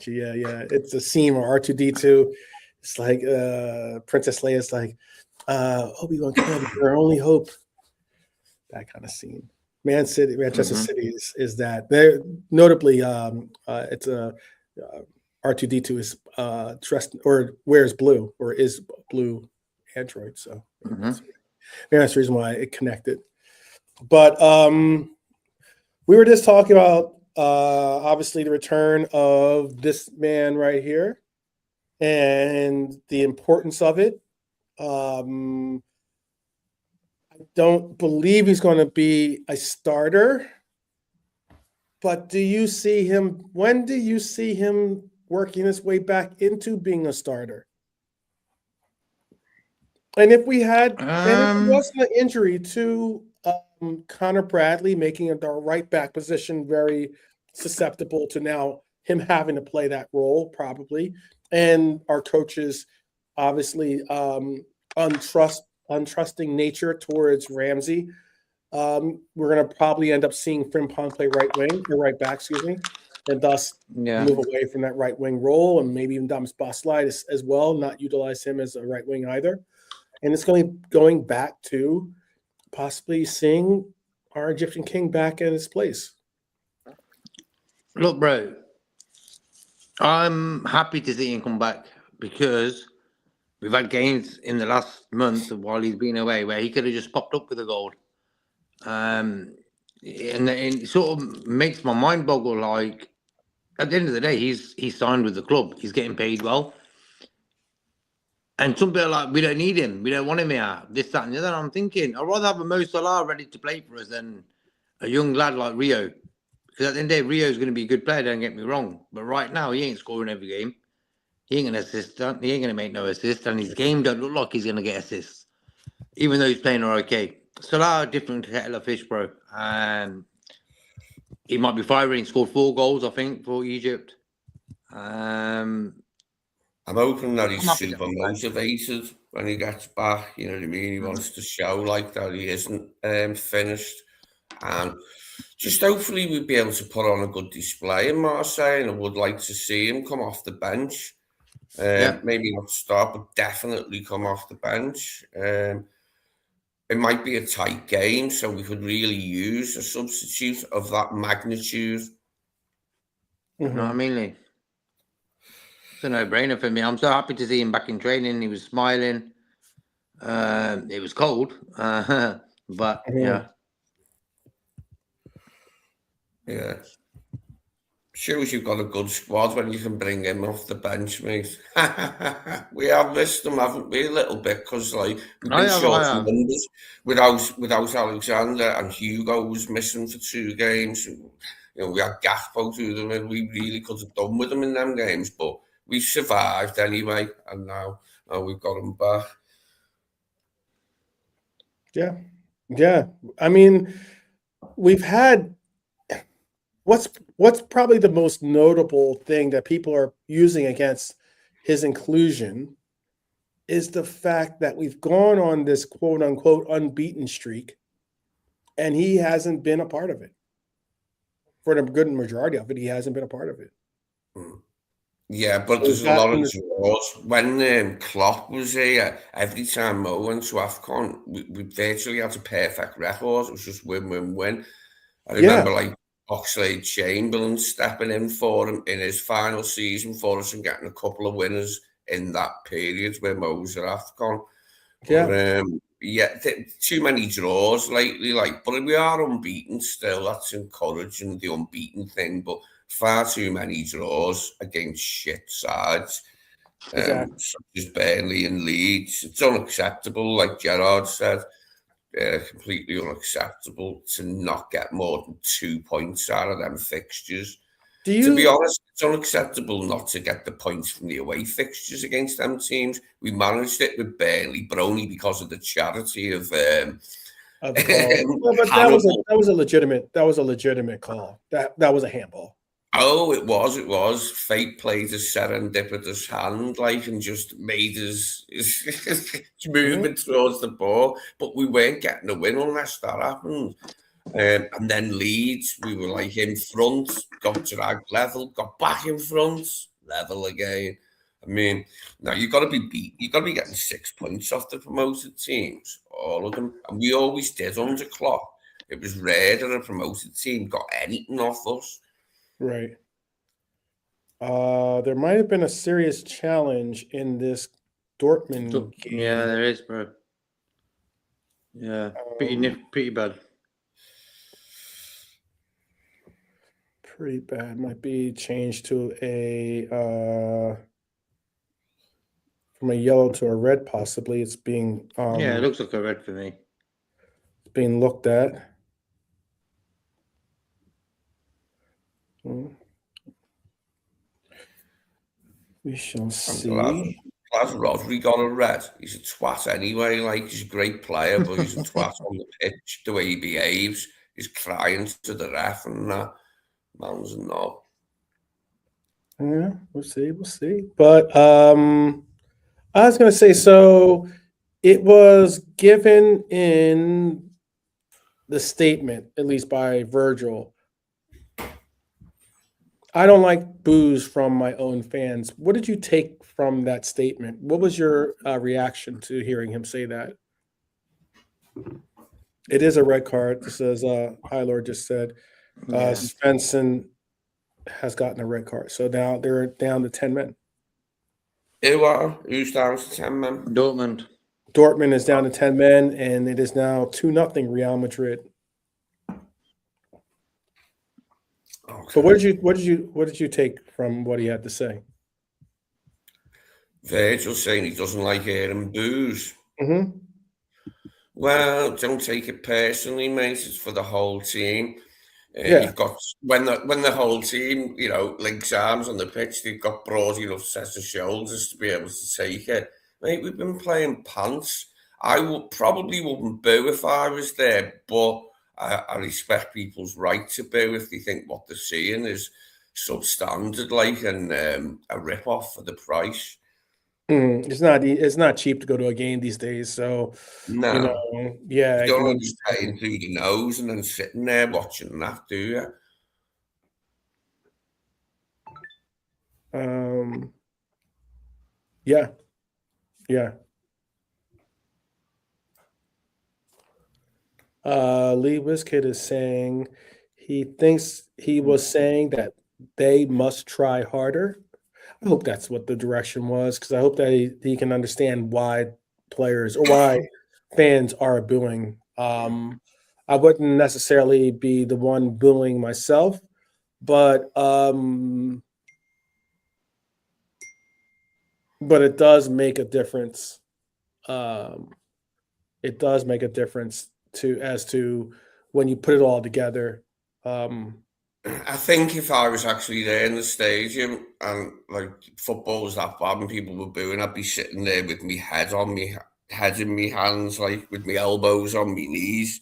[SPEAKER 1] Yeah. It's a scene where R2-D2. It's like Princess Leia's like, Obi-Wan Kenobi, your only hope. That kind of scene. Manchester City is that. They're notably it's a R2-D2 is dressed or wears blue or is blue Android, so
[SPEAKER 3] Mhm.
[SPEAKER 1] maybe that's the reason why it connected. But we were just talking about obviously the return of this man right here and the importance of it. I don't believe he's going to be a starter, but do you see him? When do you see him working his way back into being a starter? And if we had, and if it wasn't an injury to Connor Bradley making the right back position very susceptible to now him having to play that role, probably, and our coaches obviously untrusting nature towards Ramsey, we're going to probably end up seeing Frimpong play right wing or right back, excuse me, and thus move away from that right wing role, and maybe even Damas Boslide as well, not utilize him as a right wing either. And it's going back to possibly seeing our Egyptian king back in his place.
[SPEAKER 3] Look, bro, I'm happy to see him come back because we've had games in the last month while he's been away where he could have just popped up with a goal. And it sort of makes my mind boggle. Like, at the end of the day, he's signed with the club. He's getting paid well. And some people are like, we don't need him. We don't want him here. This, that, and the other. I'm thinking, I'd rather have a Mo Salah ready to play for us than a young lad like Rio. Because at the end of the day, Rio's going to be a good player, don't get me wrong. But right now, he ain't scoring every game. He ain't going to assist. He ain't going to make no assist. And his game don't look like he's going to get assists. Even though he's playing okay. Salah, different kettle of fish, bro. And he might be firing. He scored 4 goals, I think, for Egypt.
[SPEAKER 2] I'm hoping that he's super motivated when he gets back. You know what I mean? He wants to show like that he isn't finished. And just hopefully we'll be able to put on a good display in Marseille. And I would like to see him come off the bench. Maybe not start, but definitely come off the bench. It might be a tight game, so we could really use a substitute of that magnitude.
[SPEAKER 3] You know what I mean, Lee? It's a no-brainer for me. I'm so happy to see him back in training. He was smiling. It was cold, but yeah.
[SPEAKER 2] Yeah. Shows you've got a good squad when you can bring him off the bench, mate. We have missed him, haven't we, a little bit, because like we've been short of numbers without Alexander, and Hugo was missing for 2 games. You know, we had Gakpo to them, and we really could have done with them in them games, but we survived anyway, and now we've got him back.
[SPEAKER 1] Yeah. I mean, we've had. What's probably the most notable thing that people are using against his inclusion is the fact that we've gone on this quote unquote unbeaten streak, and he hasn't been a part of it. For the good majority of it, he hasn't been a part of it.
[SPEAKER 2] Yeah, but there's a lot of draws. When Klopp was here, every time Mo went to AFCON, we virtually had a perfect record. It was just win. I remember like Oxlade-Chamberlain stepping in for him in his final season for us and getting a couple of winners in that period where Mo was at AFCON. But, too many draws lately. But we are unbeaten still. That's encouraging, the unbeaten thing. But far too many draws against shit sides, such as Burnley and Leeds. It's unacceptable, like Gerrard said. Completely unacceptable to not get more than 2 points out of them fixtures. To be honest, it's unacceptable not to get the points from the away fixtures against them teams. We managed it with Burnley, but only because of the charity of
[SPEAKER 1] well, but that was a legitimate call. That was a handball.
[SPEAKER 2] Oh, it was. Fate played a serendipitous hand, and just made us moving towards the ball. But we weren't getting a win unless that happened. And then Leeds, we were in front, got dragged level, got back in front, level again. I mean, now you've got to be beat. You've got to be getting 6 points off the promoted teams, all of them. And we always did under Klopp. It was rare that a promoted team got anything off us.
[SPEAKER 1] Right. There might have been a serious challenge in this Dortmund game.
[SPEAKER 3] Yeah, there is, bro. Yeah, pretty bad.
[SPEAKER 1] Pretty bad. Might be changed to a from a yellow to a red, possibly. It's being
[SPEAKER 3] Yeah, it looks like a red for me.
[SPEAKER 1] being looked at. We shall see.
[SPEAKER 2] Glad Rodri got a red. He's a twat anyway. Like, he's a great player, but he's a twat on the pitch. The way he behaves, he's crying to the ref and that. Man's a knob.
[SPEAKER 1] Yeah, we'll see. But I was gonna say, so it was given in the statement, at least by Virgil. I don't like boos from my own fans. What did you take from that statement? What was your reaction to hearing him say that? It is a red card. This is High Lord just said. Svensson has gotten a red card. So now they're down to 10 men.
[SPEAKER 2] Who's down to 10 men?
[SPEAKER 1] Dortmund is down to 10 men, and it is now 2-0 Real Madrid. Okay. So what did you take from what he had to say?
[SPEAKER 2] Virgil saying he doesn't like hearing boos.
[SPEAKER 1] Mm-hmm.
[SPEAKER 2] Well, don't take it personally, mate. It's for the whole team.
[SPEAKER 1] Yeah.
[SPEAKER 2] You've got when the whole team, links arms on the pitch, they've got broad enough sets of shoulders to be able to take it. Mate, we've been playing pants. I probably wouldn't boo if I was there, but I respect people's right to boo if they think what they're seeing is substandard, and a rip-off for the price.
[SPEAKER 1] It's not cheap to go to a game these days, so
[SPEAKER 2] no.
[SPEAKER 1] Yeah,
[SPEAKER 2] you don't just paying through the nose and then sitting there watching that, do
[SPEAKER 1] you? Yeah. Lee Wizkid is saying he thinks he was saying that they must try harder. I hope that's what the direction was, because I hope that he can understand why players or why fans are booing. I wouldn't necessarily be the one booing myself, but it does make a difference. It does make a difference as to when you put it all together.
[SPEAKER 2] I think if I was actually there in the stadium and football was that bad and people were booing, I'd be sitting there with my head in my hands, with my elbows on my knees,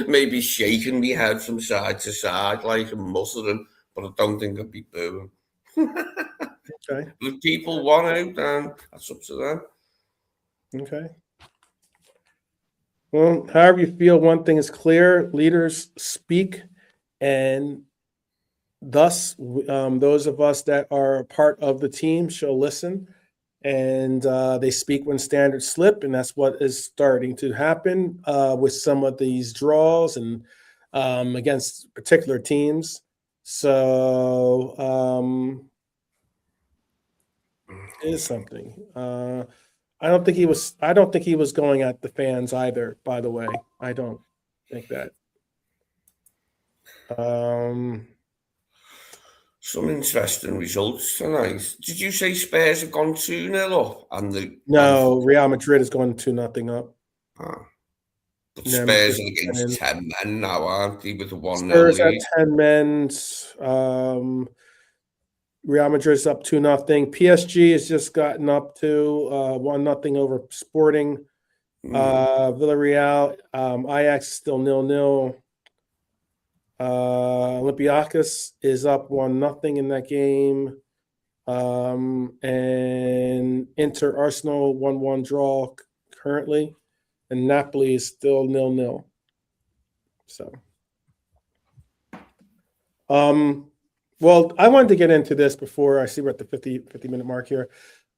[SPEAKER 2] maybe shaking my head from side to side, and muttering, but I don't think I'd be booing.
[SPEAKER 1] Okay.
[SPEAKER 2] If people want out, then that's up to them.
[SPEAKER 1] Okay. Well, however you feel, one thing is clear: leaders speak, and thus those of us that are part of the team shall listen, and they speak when standards slip, and that's what is starting to happen with some of these draws and against particular teams. So it is something. I don't think he was going at the fans either, by the way. I don't think that.
[SPEAKER 2] Some interesting results tonight. Did you say Spurs have gone 2-0 up?
[SPEAKER 1] No, Real Madrid is going 2-0 up.
[SPEAKER 2] But Spurs are against 10 men now, aren't they, with the 1-0
[SPEAKER 1] Spurs
[SPEAKER 2] lead?
[SPEAKER 1] at 10 men. Real Madrid's up 2-0. PSG has just gotten up to 1-0 over Sporting. Villarreal, Ajax still 0-0. Olympiacos is up 1-0 in that game. And Inter Arsenal 1-1 draw currently. And Napoli is still 0-0. So well, I wanted to get into this before I see we're at the 50-minute mark here.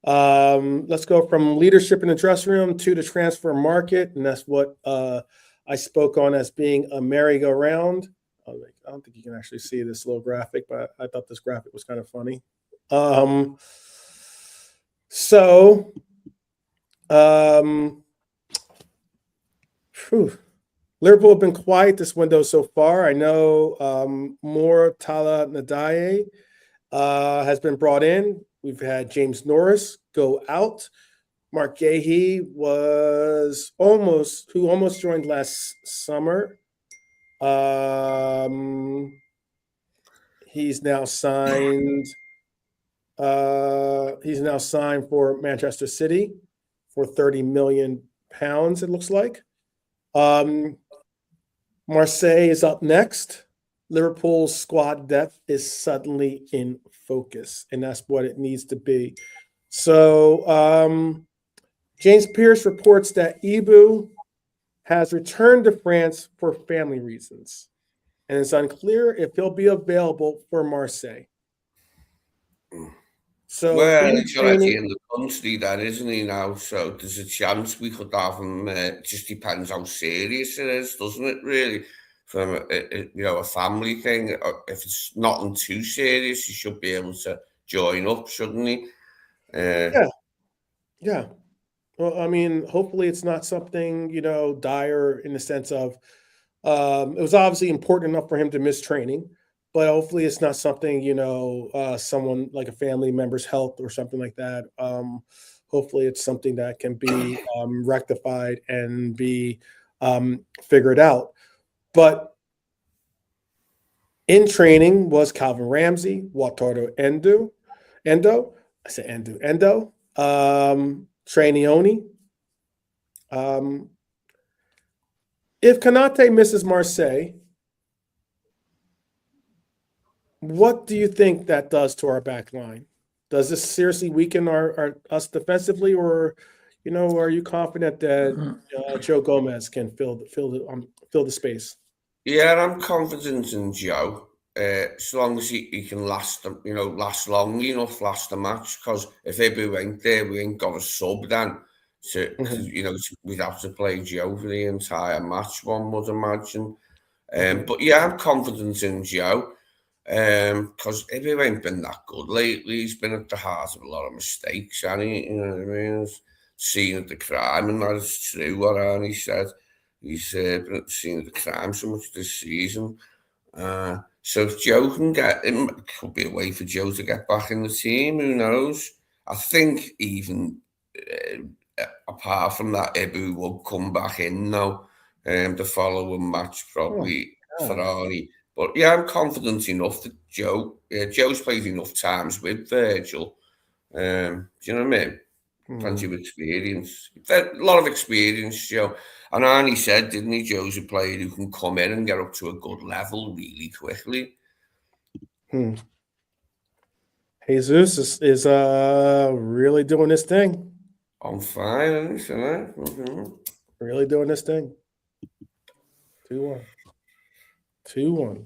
[SPEAKER 1] Let's go from leadership in the dressing room to the transfer market, and that's what I spoke on as being a merry-go-round. I don't think you can actually see this little graphic, but I thought this graphic was kind of funny. So Liverpool have been quiet this window so far. I know more Tala Nadaye has been brought in. We've had James Norris go out. Mark Guehi who almost joined last summer. He's now signed. He's now signed for Manchester City for £30 million. It looks like. Marseille is up next. Liverpool's squad depth is suddenly in focus, and that's what it needs to be. So James Pearce reports that Ibu has returned to France for family reasons, and it's unclear if he'll be available for Marseille. So
[SPEAKER 2] well, he's already in the country, that isn't he now? So there's a chance we could have him. It just depends how serious it is, doesn't it? Really, from a family thing. If it's nothing too serious, he should be able to join up, shouldn't he?
[SPEAKER 1] Yeah. Well, I mean, hopefully it's not something dire in the sense of it was obviously important enough for him to miss training. But hopefully it's not something, someone like a family member's health or something like that. Hopefully it's something that can be rectified and be figured out. But in training was Calvin Ramsey, Wataru Endo, Trey Neone. If Konate misses Marseille, what do you think that does to our back line? Does this seriously weaken us defensively, or are you confident that Joe Gomez can fill the space?
[SPEAKER 2] Yeah, I'm confident in Joe. As long as he can last long enough, last the match. Because if Ibu ain't there, we ain't got a sub then. So we'd have to play Joe for the entire match, one would imagine. But yeah, I'm confident in Joe. Because Ibu ain't been that good lately. He's been at the heart of a lot of mistakes, and you know what I mean? Scene of the crime, and that is true what Arnie said. He's been at the scene of the crime so much this season. So if Joe can get him, it could be a way for Joe to get back in the team. Who knows? I think even apart from that, Ibu will come back in now. The following match probably for Arnie. But yeah, I'm confident enough that Joe's played enough times with Virgil. Do you know what I mean? Plenty of experience. A lot of experience, Joe. And Arnie said, didn't he, Joe's a player who can come in and get up to a good level really quickly.
[SPEAKER 1] Jesus is really doing this thing.
[SPEAKER 2] On fire, isn't it? Mm-hmm.
[SPEAKER 1] Really doing this thing. 2-1. 2-1.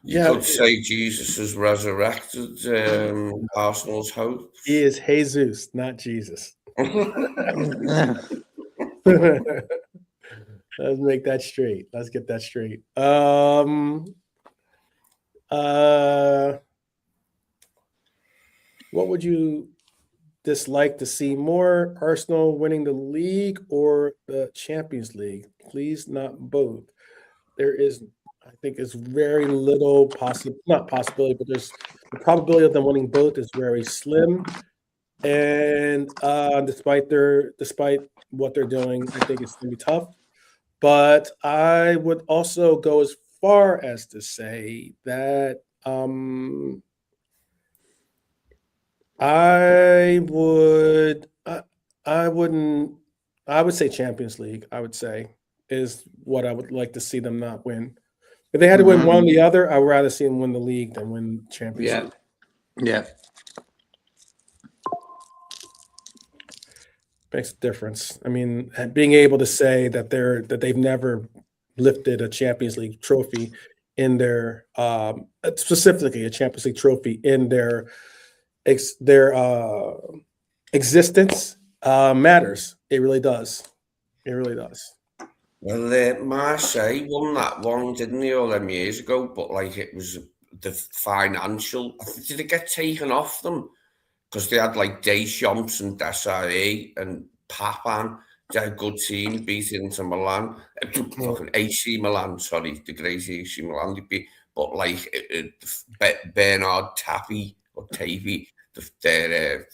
[SPEAKER 2] You could say Jesus has resurrected Arsenal's hope.
[SPEAKER 1] He is Jesus, not Jesus. Let's make that straight. Let's get that straight. What would you dislike to see more? Arsenal winning the league or the Champions League? Please, not both. There is, I think, it's very little not possibility, but there's the probability of them winning both is very slim. And despite what they're doing, I think it's going to be tough. But I would also go as far as to say that I would say Champions League, I would say, is what I would like to see them not win. If they had to win one or the other, I would rather see them win the league than win Champions League.
[SPEAKER 3] Yeah.
[SPEAKER 1] Makes a difference. I mean, being able to say that they've never lifted a Champions League trophy in their specifically a Champions League trophy in their existence matters. It really does. It really does.
[SPEAKER 2] Well, Marseille won that one, didn't they, all them years ago? But like it was the financial. Did it get taken off them? because they had like Deschamps and Desiree and Papan. They had a good team, beat Inter Milan. Fucking AC Milan, sorry, the crazy AC Milan. But like Bernard Tapie or Tavy, their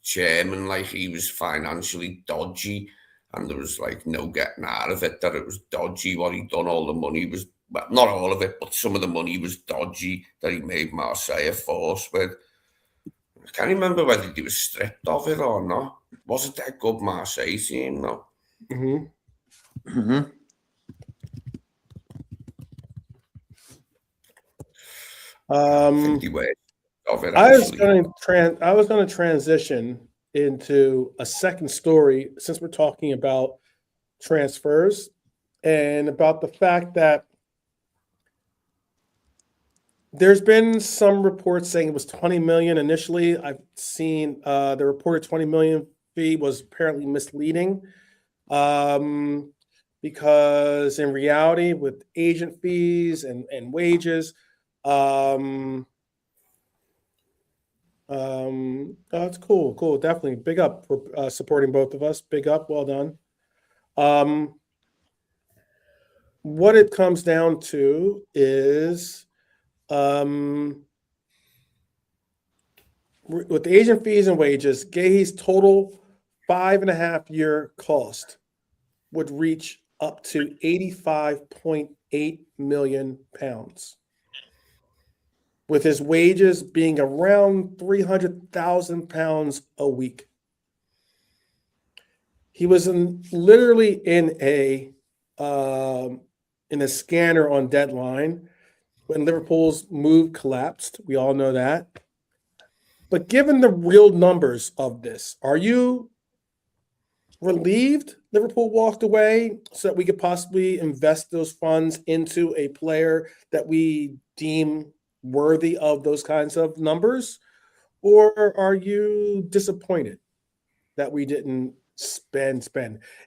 [SPEAKER 2] chairman, like he was financially dodgy, and there was like no getting out of it, that it was dodgy what he'd done. All the money was, well, not all of it, but some of the money was dodgy that he made Marseille a force with. I can't remember whether he was stripped of it or not. Wasn't that good Marseille team, though? I think they were of it.
[SPEAKER 1] I was going to transition into a second story, since we're talking about transfers and about the fact that there's been some reports saying it was 20 million initially. I've seen the reported 20 million fee was apparently misleading, because in reality, with agent fees and wages, that's cool. Definitely big up for supporting both of us. Big up, well done. What it comes down to is, with the agent fees and wages, Guehi's total 5.5-year cost would reach up to £85.8 million, with his wages being around £300,000 a week. He was literally in a scanner on deadline when Liverpool's move collapsed. We all know that. But given the real numbers of this, are you relieved Liverpool walked away so that we could possibly invest those funds into a player that we deem worthy of those kinds of numbers? Or are you disappointed that we didn't spend?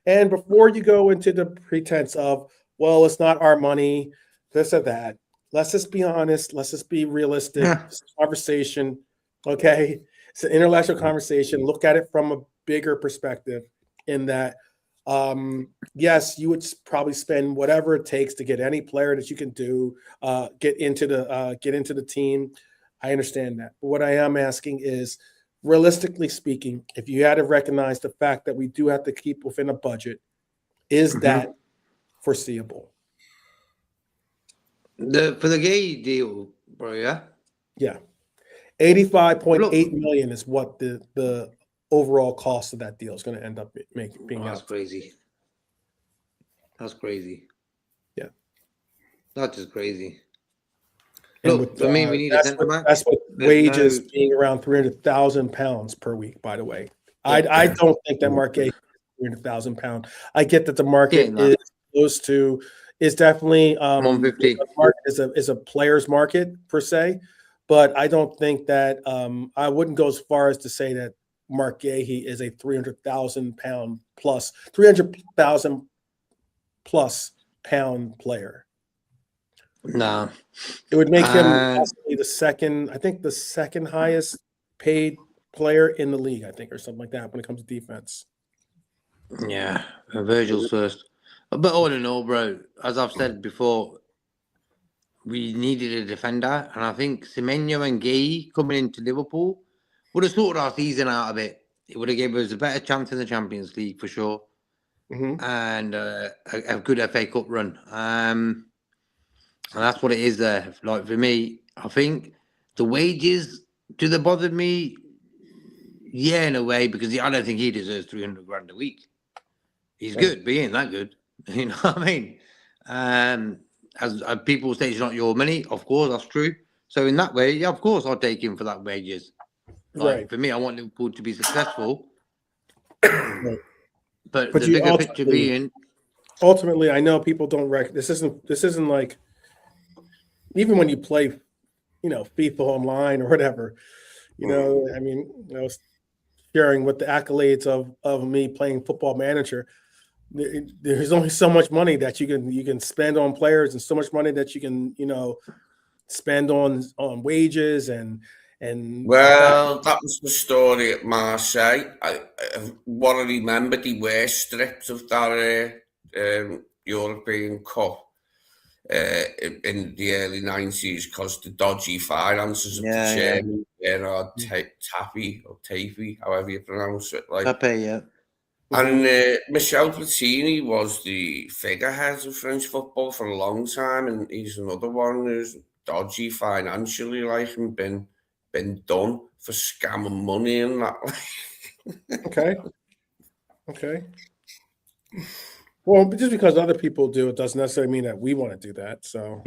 [SPEAKER 1] And before you go into the pretense of, well, it's not our money, this or that, let's just be honest. Let's just be realistic. It's a conversation, okay? It's an intellectual conversation. Look at it from a bigger perspective, in that, yes, you would probably spend whatever it takes to get any player that you can do, get into the team. I understand that. But what I am asking is, realistically speaking, if you had to recognize the fact that we do have to keep within a budget, is that foreseeable?
[SPEAKER 3] For the Guehi deal, bro, yeah?
[SPEAKER 1] Yeah. 85.8 million is what the overall cost of that deal is going to end up being.
[SPEAKER 3] That's crazy. That's crazy.
[SPEAKER 1] Yeah.
[SPEAKER 3] That is crazy.
[SPEAKER 1] And
[SPEAKER 3] Look, for me, we need a centre back.
[SPEAKER 1] That's with wages being around £300,000 per week, by the way. I don't think that market is £300,000. I get that the market is close to, is definitely
[SPEAKER 3] 150.
[SPEAKER 1] The market is a player's market per se, but I don't think that I wouldn't go as far as to say that Mark Guehi is a £300,000 plus £300,000+ player.
[SPEAKER 3] No,
[SPEAKER 1] it would make him possibly the second highest paid player in the league, I think, or something like that when it comes to defense.
[SPEAKER 3] Yeah, Virgil's first. But all in all, bro, as I've said before, we needed a defender, and I think Semenyo and Guehi coming into Liverpool would have sorted our season out a bit. It would have given us a better chance in the Champions League for sure, and a good FA Cup run. And that's what it is there. Like, for me, I think the wages, do they bother me? Yeah, in a way, because I don't think he deserves 300 grand a week. He's good, but he ain't that good. You know what I mean? As people say, it's not your money. Of course, that's true. So in that way, yeah, of course, I'll take him for that wages. Like, for me, I want Liverpool to be successful. But the bigger picture being,
[SPEAKER 1] ultimately, I know people don't this isn't like, even when you play, FIFA online or whatever, I mean, I was sharing with the accolades of me playing Football Manager. There's only so much money that you can spend on players, and so much money that you can spend on wages and And
[SPEAKER 2] Well, that was the story at Marseille. What I remember, they were stripped of that European Cup in the early 90s because the dodgy finances of the chairman, Tapie, however you pronounce it.
[SPEAKER 3] Pepe, yeah.
[SPEAKER 2] And Michel Platini was the figurehead of French football for a long time, and he's another one who's dodgy financially, like, and been done for scamming money and that.
[SPEAKER 1] Okay. Well, just because other people do it doesn't necessarily mean that we want to do that. So,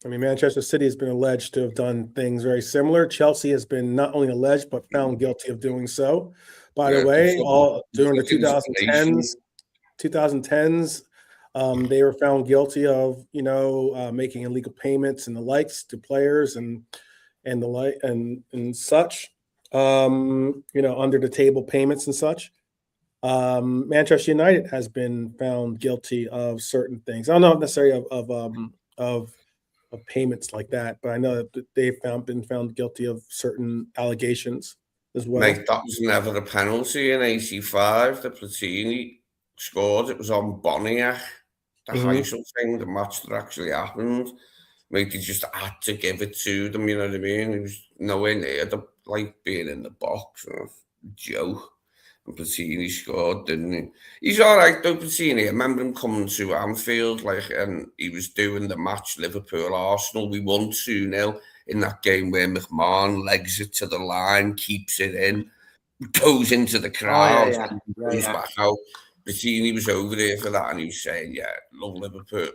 [SPEAKER 1] I mean, Manchester City has been alleged to have done things very similar. Chelsea has been not only alleged but found guilty of doing so. By the way, all during the 2010s, they were found guilty of, making illegal payments and the likes to players and the like and such, under the table payments and such. Manchester United has been found guilty of certain things. I don't know necessarily of payments like that, but I know that they've been found guilty of certain allegations as well.
[SPEAKER 2] Mate, that was never a penalty in '85. The Platini scored. It was on Boniek, the Heysel thing, the match that actually happened. Mate, they just had to give it to them, you know what I mean? It was nowhere near being in the box. Joke. And Platini scored, didn't he? He's all right, though, Platini. I remember him coming to Anfield, and he was doing the match Liverpool-Arsenal. We won 2-0 in that game where McMahon legs it to the line, keeps it in, goes into the crowd, and goes back out. Platini was over there for that, and he was saying, "Yeah, love Liverpool."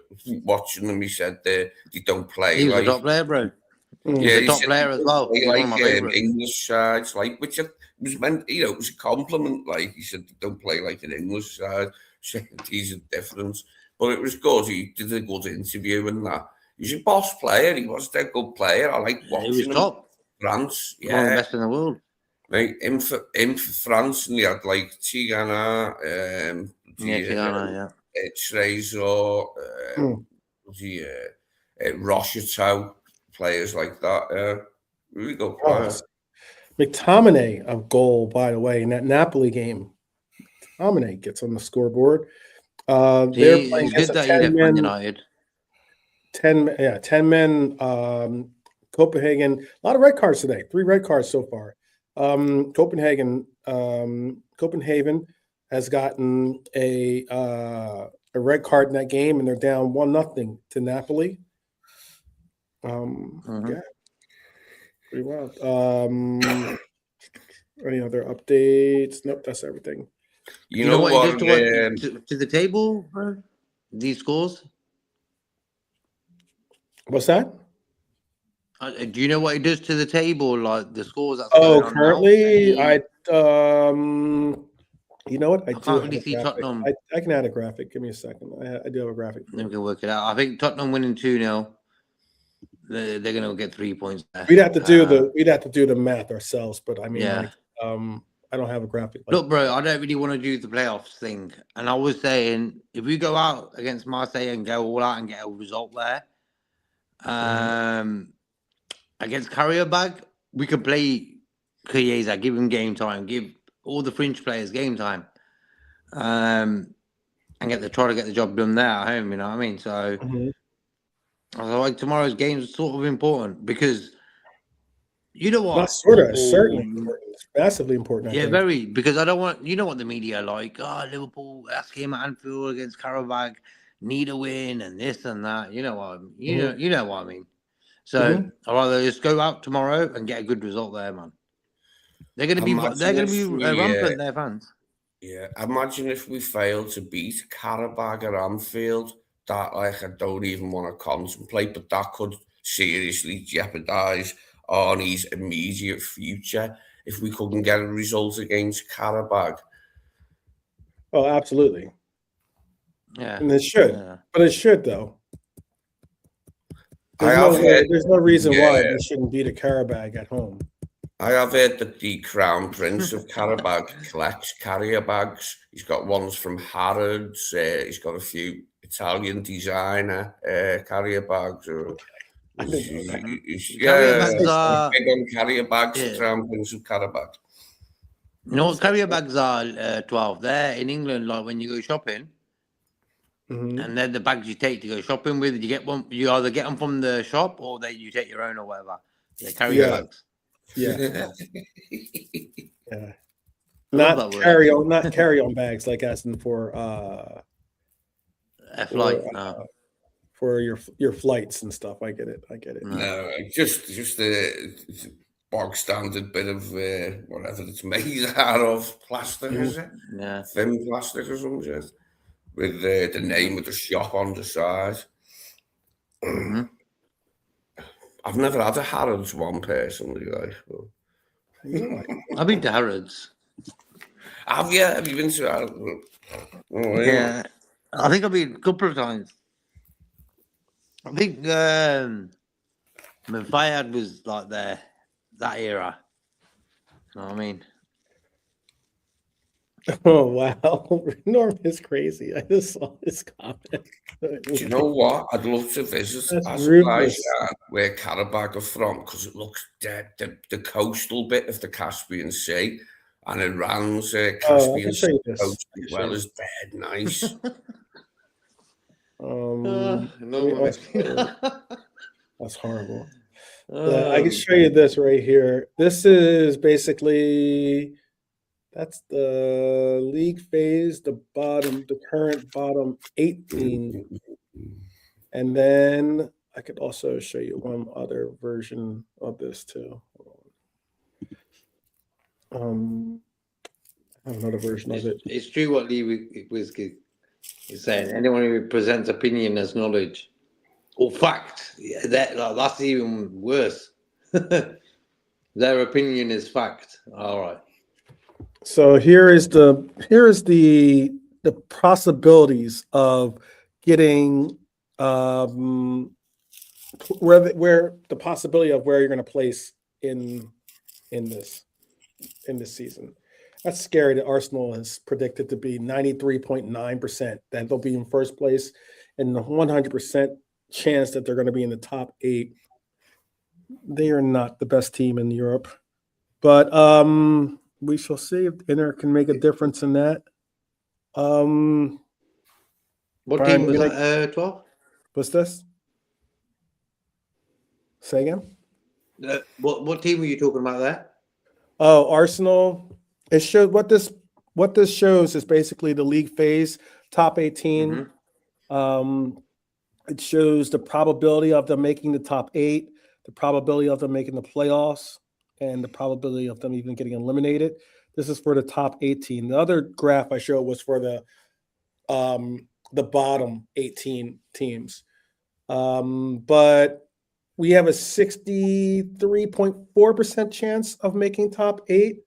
[SPEAKER 2] Watching them, he said they don't play.
[SPEAKER 3] He was a top player, bro.
[SPEAKER 2] Yeah,
[SPEAKER 3] he's a top player as well.
[SPEAKER 2] He like English sides, which it was meant. It was a compliment. He said, they don't play like an English side. He's a difference, but it was good. He did a good interview and that. He's a boss player. He was a good player. I like watching him.
[SPEAKER 3] He was top.
[SPEAKER 2] France,
[SPEAKER 3] one of the best in the world.
[SPEAKER 2] Like in for France, and he had Tigana, Trezor, Rocheteau, players like that. Really good players.
[SPEAKER 1] McTominay of goal, by the way, in that Napoli game. McTominay gets on the scoreboard. They're playing against a 10-man
[SPEAKER 3] United.
[SPEAKER 1] 10 men. Copenhagen. A lot of red cards today. 3 red cards so far. Copenhagen has gotten a red card in that game, and they're down 1-0 to Napoli. Yeah, pretty well. Any other updates? Nope, that's everything.
[SPEAKER 2] You know what
[SPEAKER 3] to the table, bro? These scores.
[SPEAKER 1] What's that?
[SPEAKER 3] Do you know what it does to the table, like the scores? That's
[SPEAKER 1] currently, you know what? I
[SPEAKER 3] can't really see Tottenham.
[SPEAKER 1] I can add a graphic. Give me a second. I do have a graphic.
[SPEAKER 3] We can work it out. I think Tottenham winning 2-0. They're going to get 3 points there.
[SPEAKER 1] We'd have to do the math ourselves, but I mean, I don't have a graphic.
[SPEAKER 3] Look, bro, I don't really want to do the playoffs thing, and I was saying if we go out against Marseille and go all out and get a result there, against Karabakh, we could play Chiesa, give him game time, give all the French players game time, and try to get the job done there at home. You know what I mean? So. I was like, tomorrow's game is sort of important because you know what?
[SPEAKER 1] Not sort of, certainly important. It's massively important.
[SPEAKER 3] Yeah, very. Because I don't want, you know what the media are like, Liverpool, last game at Anfield against Karabakh, need a win and this and that. You know what I mean? You know what I mean? So I'd rather just go out tomorrow and get a good result there, man. They're going to be rampant, their fans.
[SPEAKER 2] Yeah, imagine if we fail to beat Karabakh at Anfield. That I don't even want to contemplate, but that could seriously jeopardise Arnie's immediate future if we couldn't get a result against Karabakh.
[SPEAKER 1] Oh, absolutely.
[SPEAKER 3] Yeah,
[SPEAKER 1] and it should, but it should though.
[SPEAKER 2] There's
[SPEAKER 1] no reason why they shouldn't beat a Karabakh at home.
[SPEAKER 2] I have heard that the Crown Prince of Karabakh collects carrier bags. He's got ones from Harrods. He's got a few Italian designer carrier bags.
[SPEAKER 1] I didn't know that.
[SPEAKER 3] Carrier
[SPEAKER 2] Yeah,
[SPEAKER 3] bags are.
[SPEAKER 2] big on carrier bags to
[SPEAKER 3] Yeah.
[SPEAKER 2] try and bring some carrier bags.
[SPEAKER 3] No, carrier bags are 12. They're in England, like when you go shopping, and they're the bags you take to go shopping with. You get one. You either get them from the shop or you take your own or whatever. They're carrier bags.
[SPEAKER 1] Yeah.
[SPEAKER 3] Love
[SPEAKER 1] Not
[SPEAKER 3] that word.
[SPEAKER 1] carry on bags like as in for
[SPEAKER 3] Flight. No.
[SPEAKER 1] for your flights and stuff. I get it.
[SPEAKER 2] No, just a bog standard bit of whatever it's made out of, plastic, is it?
[SPEAKER 3] Yeah.
[SPEAKER 2] Thin plastic or something, with the name of the shop on the side. I've never had a Harrods one personally, like.
[SPEAKER 3] I've been to Harrods.
[SPEAKER 2] Have you? Have you been to Harrods? Oh,
[SPEAKER 3] Yeah. I think I've been a couple of times. I think when Fayad was like there, that era. You know what I mean?
[SPEAKER 1] Oh wow, Norm is crazy. I just saw this comment.
[SPEAKER 2] Do you know what? I'd love to visit
[SPEAKER 1] That's ruthless.
[SPEAKER 2] where Karabakh are from, because it looks dead. The coastal bit of the Caspian Sea and Iran's Caspian Sea coast as well is dead nice.
[SPEAKER 1] That's horrible. I can show you this right here. This is basically, that's the league phase, the current bottom 18. And then I could also show you one other version of this too. I have another version of it.
[SPEAKER 3] It's true what Lee Whiskey is saying. Anyone who presents opinion as knowledge or fact, that's even worse. Their opinion is fact. All right.
[SPEAKER 1] So here is the possibilities of getting where the possibility of where you're going to place in this season. That's scary that Arsenal is predicted to be 93.9% that they'll be in first place, and the 100% chance that they're going to be in the top 8. They are not the best team in Europe, but we shall see if Inter can make a difference in that.
[SPEAKER 3] What
[SPEAKER 1] Brian,
[SPEAKER 3] team was that? 12.
[SPEAKER 1] What's this? Say again.
[SPEAKER 3] What team were you talking about there?
[SPEAKER 1] Oh, Arsenal. It showed what this shows is basically the league phase, top 18. It shows the probability of them making the top 8, the probability of them making the playoffs, and the probability of them even getting eliminated. This is for the top 18. The other graph I showed was for the bottom 18 teams. But we have a 63.4% chance of making top 8.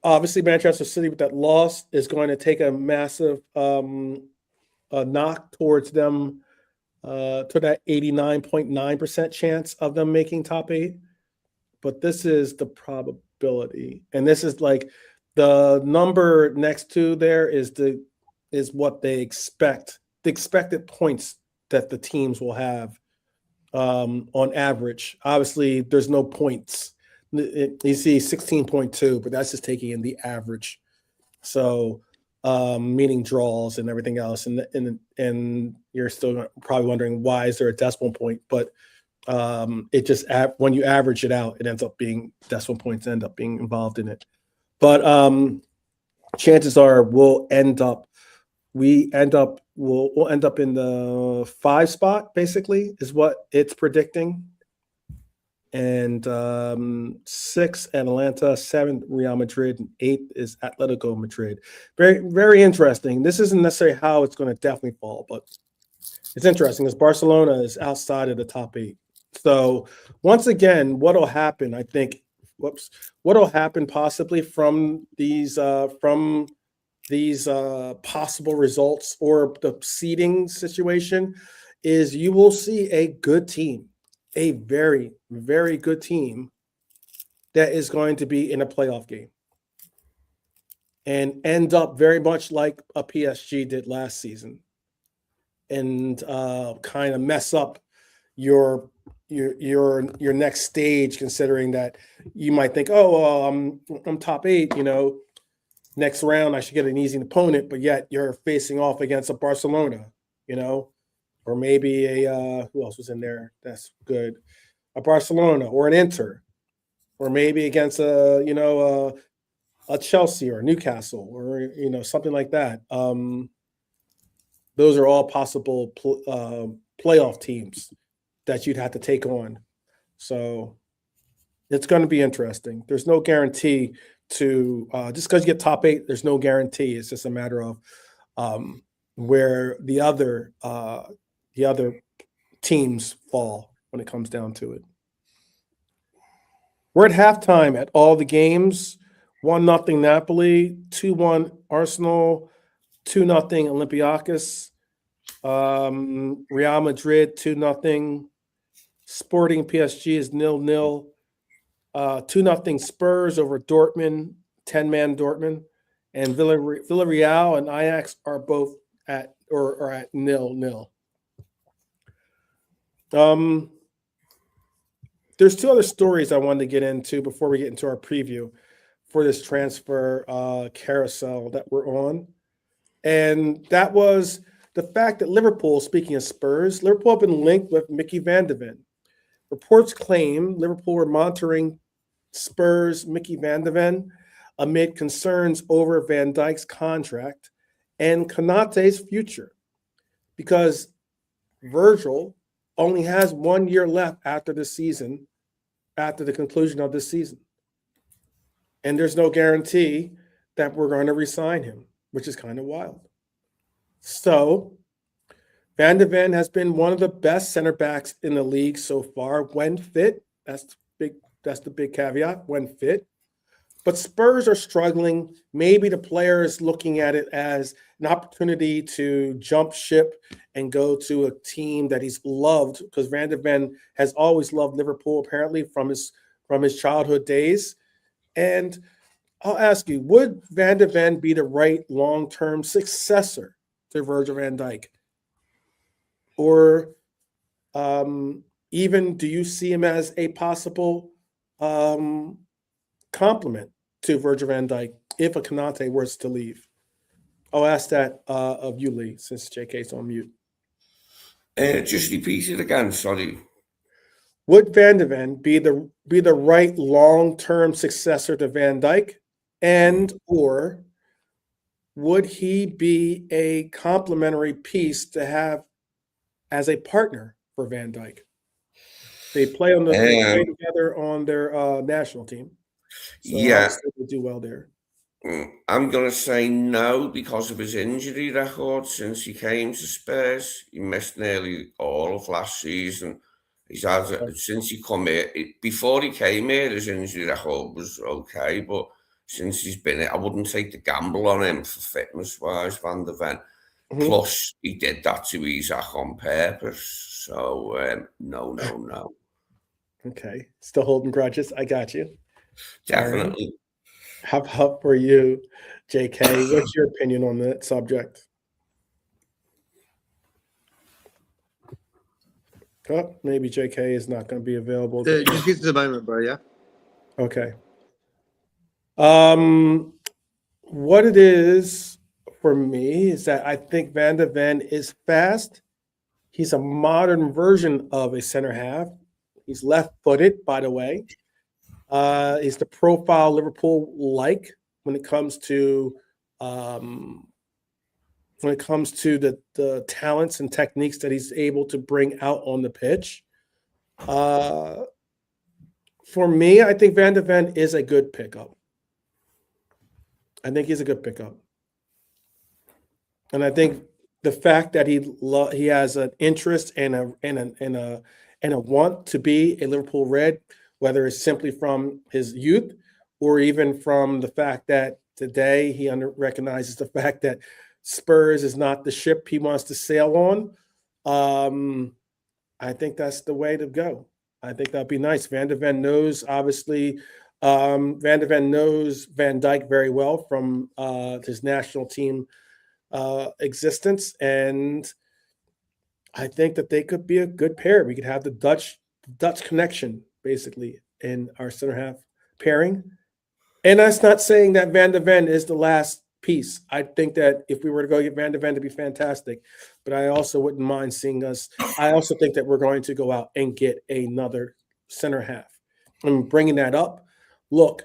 [SPEAKER 1] Obviously, Manchester City with that loss is going to take a massive knock towards them, to that 89.9% chance of them making top 8. But this is the probability, and this is like the number next to there is what they expect, the expected points that the teams will have on average. Obviously, there's no points. You see 16.2, but that's just taking in the average. So, meaning draws and everything else. And you're still probably wondering, why is there a decimal point? But it just, when you average it out, it ends up being decimal points end up being involved in it. But chances are we'll end up in the 5 spot, basically, is what it's predicting. And 6 Atalanta, 7 Real Madrid, and 8 is Atletico Madrid. Very, very interesting. This isn't necessarily how it's going to definitely fall, but it's interesting because Barcelona is outside of the top 8. So once again, what'll happen, I think, what'll happen possibly from these possible results or the seeding situation is you will see a good team, a very, very good team that is going to be in a playoff game and end up very much like a PSG did last season. kind of mess up your next stage, considering that you might think, oh, well, I'm top 8, next round I should get an easy opponent, but yet you're facing off against a Barcelona, or maybe a who else was in there that's good, a Barcelona or an Inter, or maybe against a Chelsea or Newcastle or something like that. Those are all possible playoff teams that you'd have to take on. So it's going to be interesting. There's no guarantee to just because you get top 8. There's no guarantee. It's just a matter of where the other teams fall when it comes down to it. We're at halftime at all the games. 1-0 Napoli, 2-1 Arsenal, 2-0 Olympiacos, Real Madrid 2-0, Sporting PSG is 0-0, 2-0 Spurs over Dortmund, 10-man Dortmund, and Villarreal and Ajax are both at 0-0. There's 2 other stories I wanted to get into before we get into our preview for this transfer carousel that we're on. And that was the fact that Liverpool, speaking of Spurs, Liverpool have been linked with Mickey van de Ven. Reports claim Liverpool were monitoring Spurs' Mickey van de Ven amid concerns over Van Dijk's contract and Konaté's future, because Virgil only has 1 year left after the conclusion of this season. And there's no guarantee that we're going to re-sign him, which is kind of wild. So Van de Ven has been one of the best center backs in the league so far when fit. That's the big caveat, when fit. But Spurs are struggling. Maybe the player is looking at it as an opportunity to jump ship and go to a team that he's loved, because Van de Ven has always loved Liverpool, apparently, from his childhood days. And I'll ask you, would Van de Ven be the right long-term successor to Virgil van Dijk? Or even do you see him as a possible complement to Virgil van Dijk if a Konaté was to leave? I'll ask that of you, Lee, since JK's on mute.
[SPEAKER 2] Just repeat it again, sorry.
[SPEAKER 1] Would Van de Ven be the right long-term successor to Van Dijk, and or would he be a complementary piece to have as a partner for Van Dijk? They play together on their national team. So
[SPEAKER 2] yeah,
[SPEAKER 1] they do well there.
[SPEAKER 2] I'm going to say no because of his injury record since he came to Spurs. He missed nearly all of last season. He's had since he come here. Before he came here, his injury record was okay, but since he's been here, I wouldn't take the gamble on him for fitness-wise, Van de Ven. Mm-hmm. Plus, he did that to Isaac on purpose. So, no.
[SPEAKER 1] Okay. Still holding grudges. I got you.
[SPEAKER 2] Definitely.
[SPEAKER 1] How about for you, JK? What's your opinion on that subject? Oh, maybe JK is not going to be available.
[SPEAKER 3] Just give us a moment, bro, yeah?
[SPEAKER 1] Okay. What it is for me is that I think Van de Ven is fast. He's a modern version of a center half. He's left-footed, by the way. He's the profile Liverpool like when it comes to the talents and techniques that he's able to bring out on the pitch. For me, I think Van de Ven is a good pickup. I think he's a good pickup. And I think the fact that he has an interest and a want to be a Liverpool Red, whether it's simply from his youth or even from the fact that today he recognizes the fact that Spurs is not the ship he wants to sail on. I think that's the way to go. I think that'd be nice. Van de Ven knows, obviously, Van de Ven knows Van Dijk very well from his national team existence. And I think that they could be a good pair. We could have the Dutch connection basically in our center half pairing. And that's not saying that Van de Ven is the last piece. I think that if we were to go get Van de Ven, it'd be fantastic. But I also wouldn't mind seeing us. I also think that we're going to go out and get another center half. I'm bringing that up. Look,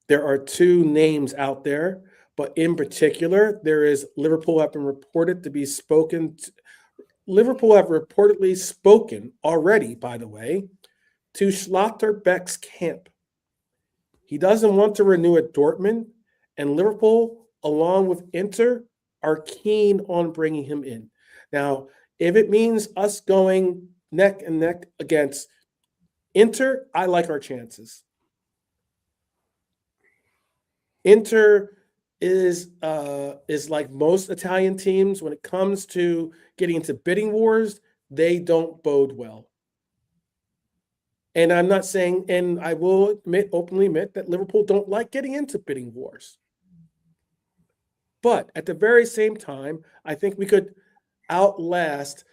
[SPEAKER 1] there are two names out there, but in particular, there is Liverpool have been reported to be spoken. Liverpool have reportedly spoken already, by the way, to Schlotterbeck's camp. He doesn't want to renew at Dortmund, and Liverpool, along with Inter, are keen on bringing him in. Now, if it means us going neck and neck against Inter, I like our chances. Inter is like most Italian teams when it comes to getting into bidding wars. They don't bode well. And I'm not saying, and I will openly admit that Liverpool don't like getting into bidding wars. But at the very same time, I think we could outlast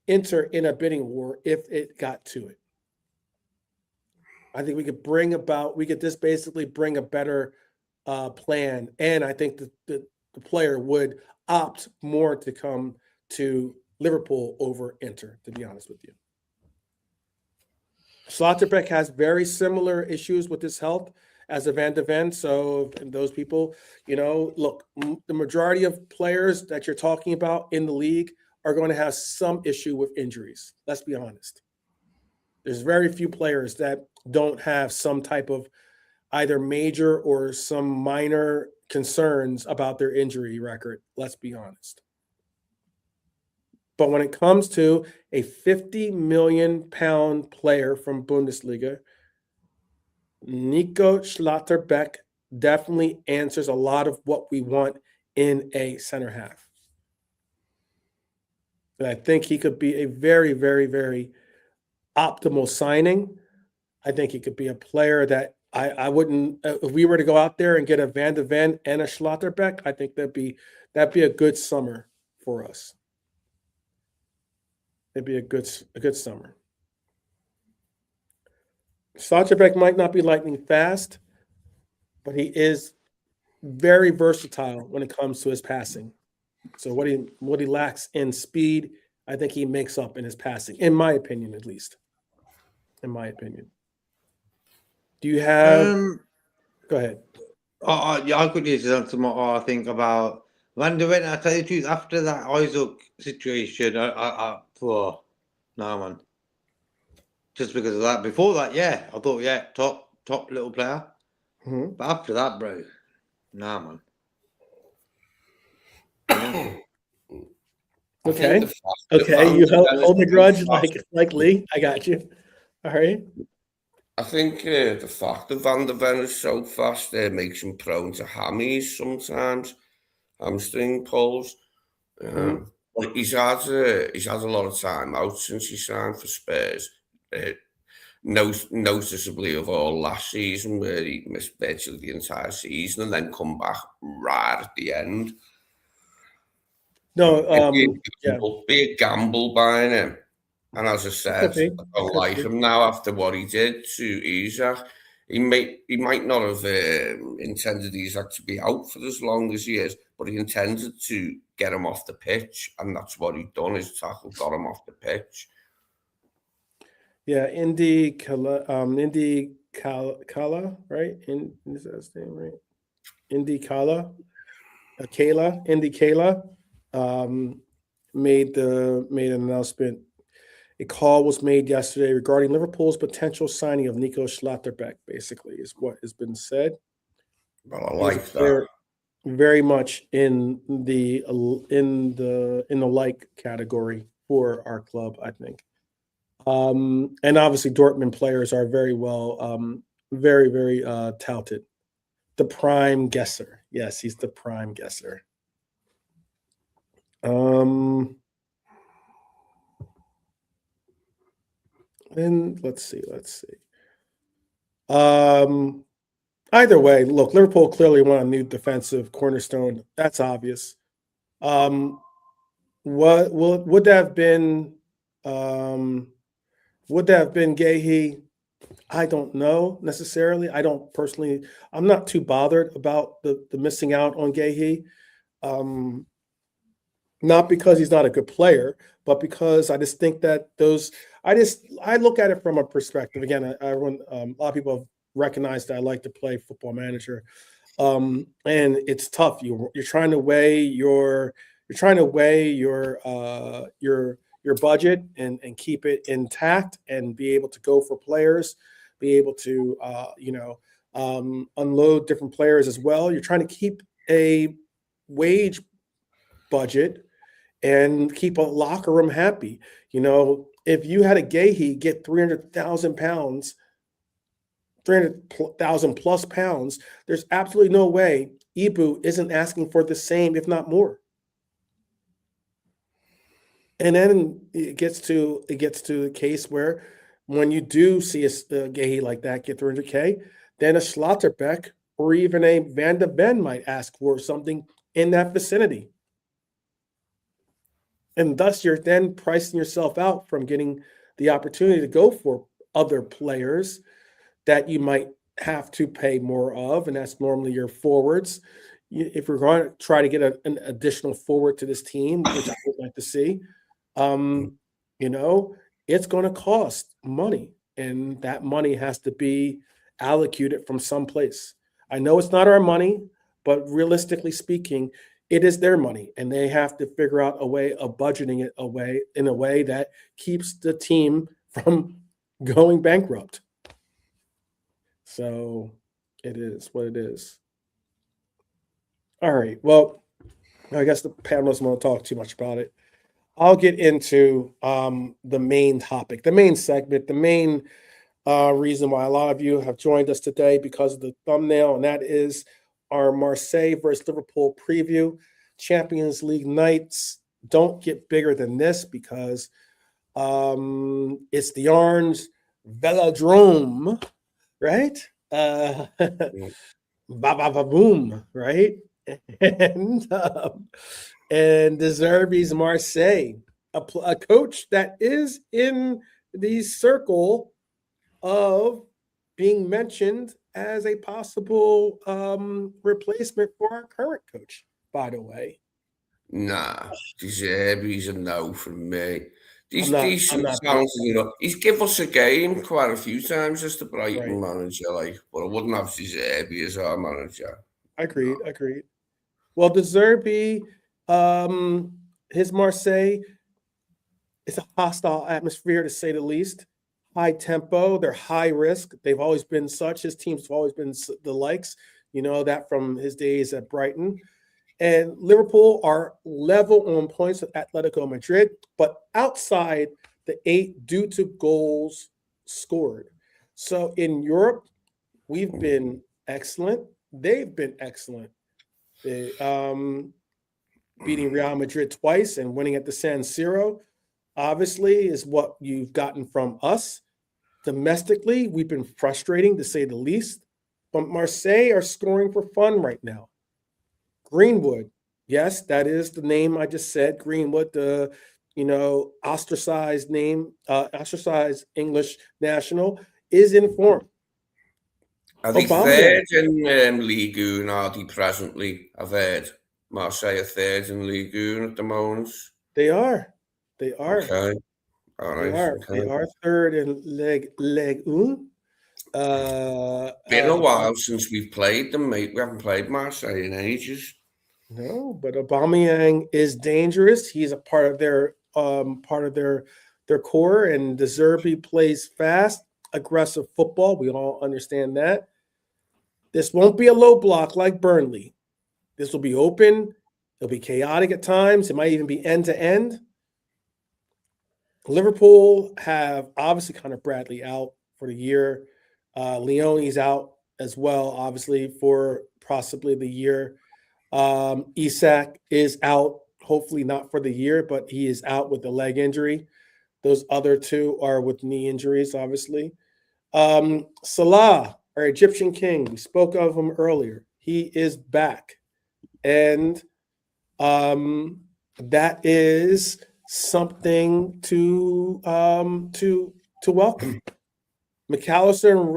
[SPEAKER 1] Inter in a bidding war if it got to it. I think we could just basically bring a better plan. And I think the player would opt more to come to Liverpool over Inter, to be honest with you. Schlotterbeck has very similar issues with his health as a Van de Ven. So those people, look, the majority of players that you're talking about in the league are going to have some issue with injuries. Let's be honest. There's very few players that don't have some type of either major or some minor concerns about their injury record. Let's be honest. But when it comes to a 50 million pound player from Bundesliga, Nico Schlotterbeck definitely answers a lot of what we want in a center half. And I think he could be a very, very, very optimal signing. I think he could be a player that I wouldn't, if we were to go out there and get a Van de Ven and a Schlotterbeck, I think that'd be a good summer for us. It'd be a good summer. Schlotterbeck might not be lightning fast, but he is very versatile when it comes to his passing. So what he lacks in speed, I think he makes up in his passing, in my opinion, at least. In my opinion. Do you have? Go ahead.
[SPEAKER 3] Yeah, I could use something more. I think about Van de Ven. I tell you the truth, after that Isaac situation, no man. Just because of that. Before that, yeah, I thought, yeah, top little player. Mm-hmm. But after that, bro, nah, man.
[SPEAKER 1] Yeah. Okay. You hold the grudge like Lee. I got you. All right.
[SPEAKER 2] I think the fact that Van de Ven is so fast makes him prone to hammies sometimes, hamstring pulls. But he's had a lot of time out since he signed for Spurs. Noticeably of all last season, where he missed virtually the entire season and then come back right at the end.
[SPEAKER 1] No,
[SPEAKER 2] be a gamble buying him. And as I said, I don't like him now after what he did to Isaac. He might not have intended Isaac to be out for as long as he is, but he intended to get him off the pitch, and that's what he done. His tackle got him off the pitch.
[SPEAKER 1] Yeah, Indy Kala, right? Is that his name, right? Indy Kala, made an announcement. A call was made yesterday regarding Liverpool's potential signing of Nico Schlotterbeck. Basically, is what has been said.
[SPEAKER 2] Well, I like that.
[SPEAKER 1] Very much in the like category for our club, I think. And obviously, Dortmund players are very well, very, very touted. The prime guesser. Yes, he's the prime guesser. And let's see. Either way, look, Liverpool clearly want a new defensive cornerstone. That's obvious. What would that have been? Would that have been Guehi? I don't know necessarily. I don't personally. I'm not too bothered about the missing out on Guehi. Um, Not because he's not a good player, but because I just think that I look at it from a perspective. Again, a lot of people have recognized that I like to play Football Manager, and it's tough. You're trying to weigh your budget and keep it intact and be able to go for players, be able to unload different players as well. You're trying to keep a wage budget and keep a locker room happy. If you had a Guehi get 300,000 pounds, 300,000 plus pounds, there's absolutely no way Ibu isn't asking for the same, if not more. And then it gets to the case where when you do see a Guehi like that get 300K, then a Schlotterbeck or even a Van de Ven might ask for something in that vicinity. And thus you're then pricing yourself out from getting the opportunity to go for other players that you might have to pay more of, and that's normally your forwards. If we're going to try to get an additional forward to this team, which I would like to see, it's going to cost money, and that money has to be allocated from someplace. I know it's not our money, but realistically speaking, it is their money, and they have to figure out a way of budgeting it in a way that keeps the team from going bankrupt. So it is what it is. All right. Well, I guess the panel doesn't want to talk too much about it. I'll get into the main topic, the main segment, the main reason why a lot of you have joined us today because of the thumbnail, and that is our Marseille versus Liverpool preview. Champions League nights don't get bigger than this because it's the Orange Velodrome, right? Boom, right? And De Zerbi's Marseille, a coach that is in the circle of being mentioned as a possible replacement for our current coach, by the way.
[SPEAKER 2] Nah, De Zerbi's a no from me. He's
[SPEAKER 1] I'm
[SPEAKER 2] decent,
[SPEAKER 1] not
[SPEAKER 2] he's given us a game quite a few times as the Brighton
[SPEAKER 1] Right.
[SPEAKER 2] manager, but I wouldn't have De Zerbi as our manager.
[SPEAKER 1] Agreed. Well, De Zerbi, his Marseille, it's a hostile atmosphere to say the least. High tempo, they're high risk. They've always been such. His teams have always been the likes. You know that from his days at Brighton. And Liverpool are level on points with Atletico Madrid, but outside the 8 due to goals scored. So in Europe, we've been excellent. They've been excellent. They, beating Real Madrid twice and winning at the San Siro, obviously, is what you've gotten from us. Domestically, we've been frustrating, to say the least. But Marseille are scoring for fun right now. Greenwood, yes, that is the name I just said. Greenwood, the ostracized name, ostracized English national, is in form.
[SPEAKER 2] Are they third in Ligue 1, are they presently? I've heard Marseille are third in Ligue 1 at the moment.
[SPEAKER 1] They are.
[SPEAKER 2] Okay. All right.
[SPEAKER 1] They are third in Ligue 1.
[SPEAKER 2] Been a while since we've played them, mate. We haven't played Marseille in ages.
[SPEAKER 1] No, but Aubameyang is dangerous. He's a part of their core, and De Zerbi plays fast, aggressive football. We all understand that. This won't be a low block like Burnley. This will be open. It'll be chaotic at times. It might even be end to end. Liverpool have obviously Connor Bradley out for the year. Leone's out as well, obviously, for possibly the year. Isak is out, hopefully not for the year, but he is out with a leg injury. Those other two are with knee injuries, obviously. Salah, our Egyptian king, we spoke of him earlier. He is back. And that is something to welcome. McAllister and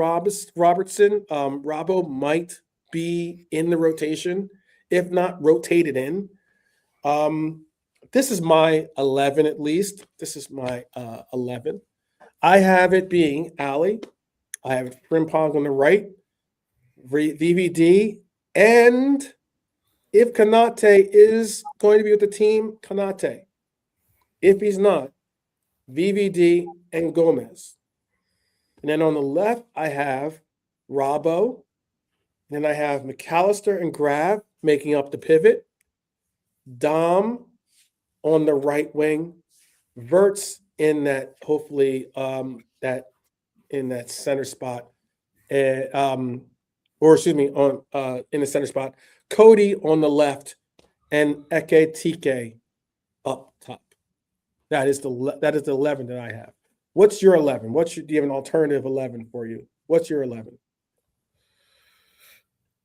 [SPEAKER 1] Robertson, Robbo might be in the rotation, if not rotated in. This is my 11 at least. This is my 11. I have it being Ali. I have Frimpong on the right, VVD, and if Konate is going to be with the team, Konate. If he's not, VVD and Gomez. And then on the left, I have Robbo. And then I have McAllister and Grav making up the pivot. Dom on the right wing. Verts in that, hopefully, that in that center spot. Or excuse me, on in the center spot. Cody on the left and Eke Tike up top. That is the 11 that I have. What's your 11? Do you have an alternative 11 for you? What's your 11?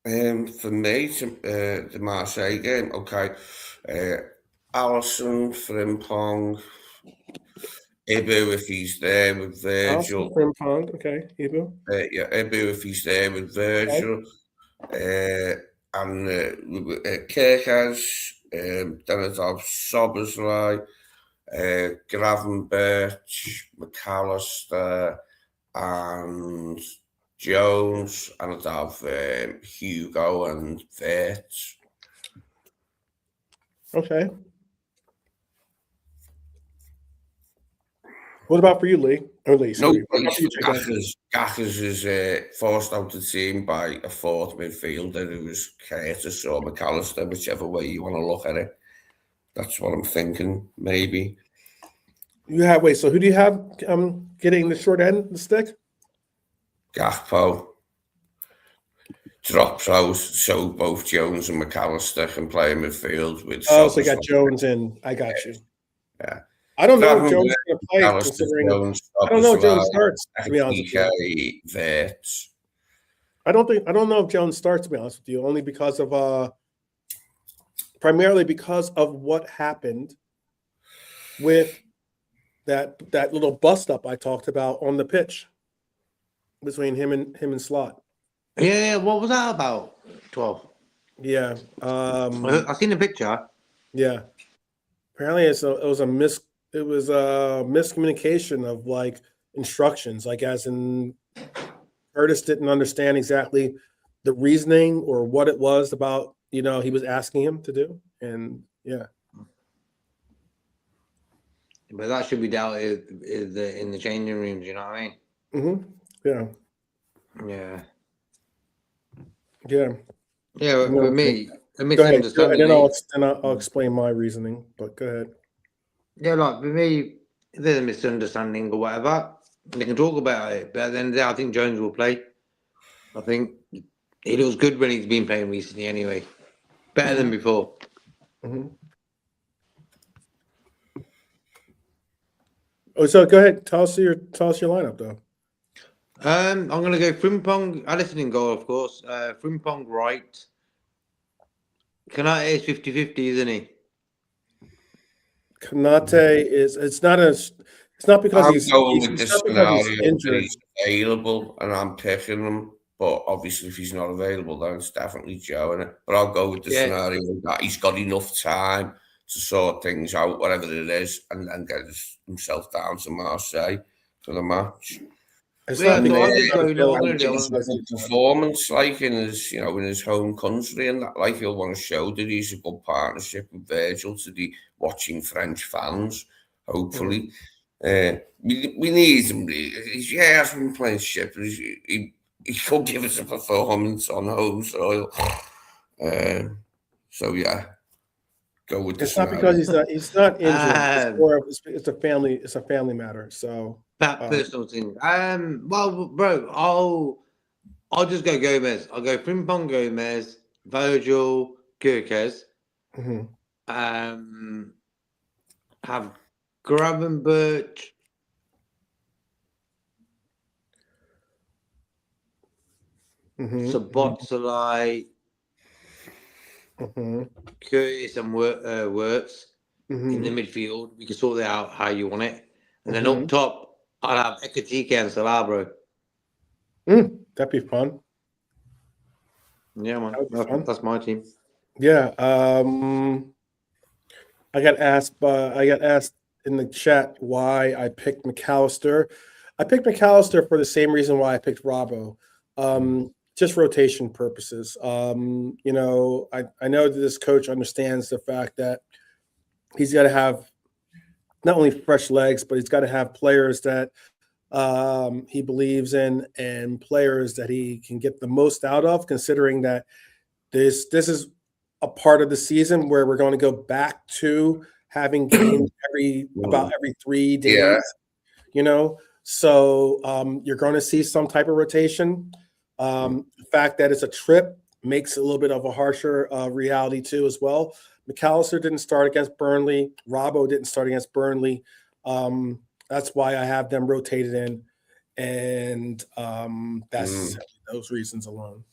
[SPEAKER 2] For me, the Marseille game, okay. Allison, Frimpong, Ibu if he's there with Virgil.
[SPEAKER 1] Frimpong, okay, Ibu.
[SPEAKER 2] Yeah, Ibu if he's there with Virgil. Okay. And Kirkaz, then it's of Sobersley, Gravenberch, McAllister, and Jones, and I'd have Hugo and Verts.
[SPEAKER 1] Okay. What about for you, Lee? Or Lee?
[SPEAKER 2] No, Gackers is forced out the team by a fourth midfielder who was Curtis or McAllister, whichever way you want to look at it. That's what I'm thinking, maybe.
[SPEAKER 1] So who do you have getting the short end of the stick?
[SPEAKER 2] Gakpo drops out, so both Jones and McAllister can play in midfield with.
[SPEAKER 1] So you got Jones in. I got you.
[SPEAKER 2] Yeah.
[SPEAKER 1] I don't know if Jones is going to play, considering I don't know if Jones starts, to be honest with you. I don't know if Jones starts, to be honest with you, only because of primarily because of what happened with that little bust up I talked about on the pitch between him and Slot.
[SPEAKER 3] Yeah, what was that about? 12.
[SPEAKER 1] Yeah.
[SPEAKER 3] I seen the picture.
[SPEAKER 1] Yeah. Apparently it was a miscommunication of like instructions, like as in Curtis didn't understand exactly the reasoning or what it was about, he was asking him to do. And yeah.
[SPEAKER 3] But that should be dealt with in the changing rooms, you know what I mean?
[SPEAKER 1] Mm-hmm. Yeah.
[SPEAKER 3] Yeah.
[SPEAKER 1] Yeah.
[SPEAKER 3] Yeah, with me, a
[SPEAKER 1] go ahead.
[SPEAKER 3] misunderstanding.
[SPEAKER 1] And then I'll explain my reasoning, but go ahead.
[SPEAKER 3] Yeah, like with me, if there's a misunderstanding or whatever, they can talk about it. But at the end of the day, I think Jones will play. I think he looks good when he's been playing recently anyway. Better than before.
[SPEAKER 1] Mm-hmm. Oh, so go ahead. Tell us your lineup, though.
[SPEAKER 3] I'm going to go Frimpong, Allison in goal, of course. Frimpong right. Konate is 50-50, isn't he?
[SPEAKER 1] Konate it's not because he's injured.
[SPEAKER 2] He's available, and I'm picking him. But obviously, if he's not available, then it's definitely Joe in it. But I'll go with the scenario that he's got enough time to sort things out, whatever it is, and then get himself down to Marseille for the match.
[SPEAKER 1] It's
[SPEAKER 2] not performance like in his home country, and that, like, he'll want to show that he's a good partnership with Virgil to the watching French fans. Hopefully, we need him. He has been playing shit, but he could give us a performance on home soil. So yeah, go with.
[SPEAKER 1] It's not because he's not injured. It's a family matter. So.
[SPEAKER 3] That personal thing. Well, bro, I'll just go Gomez. I'll go Frimpong, Gomez, Virgil, Kirkes.
[SPEAKER 1] Mm-hmm.
[SPEAKER 3] Have Gravenberch. Sabotsalai.
[SPEAKER 1] Mm-hmm.
[SPEAKER 3] Curtis and Wirtz. in the
[SPEAKER 1] Mhm.
[SPEAKER 3] midfield. We can sort that out how you want it. And then
[SPEAKER 1] Mhm.
[SPEAKER 3] up top, I'll have Ekatike and Salah, bro.
[SPEAKER 1] That'd be fun.
[SPEAKER 3] Yeah, man.
[SPEAKER 1] That would be fun.
[SPEAKER 3] That's my team.
[SPEAKER 1] Yeah. I got asked in the chat why I picked McAllister. I picked McAllister for the same reason why I picked Robbo. Just rotation purposes. You know, I know that this coach understands the fact that he's got to have not only fresh legs, but he's got to have players that he believes in and players that he can get the most out of, considering that this is a part of the season where we're going to go back to having games about every 3 days.
[SPEAKER 2] Yeah.
[SPEAKER 1] You know, so you're going to see some type of rotation. The fact that it's a trip makes it a little bit of a harsher reality too, as well. McAllister didn't start against Burnley. Robbo didn't start against Burnley. That's why I have them rotated in, and that's those reasons alone.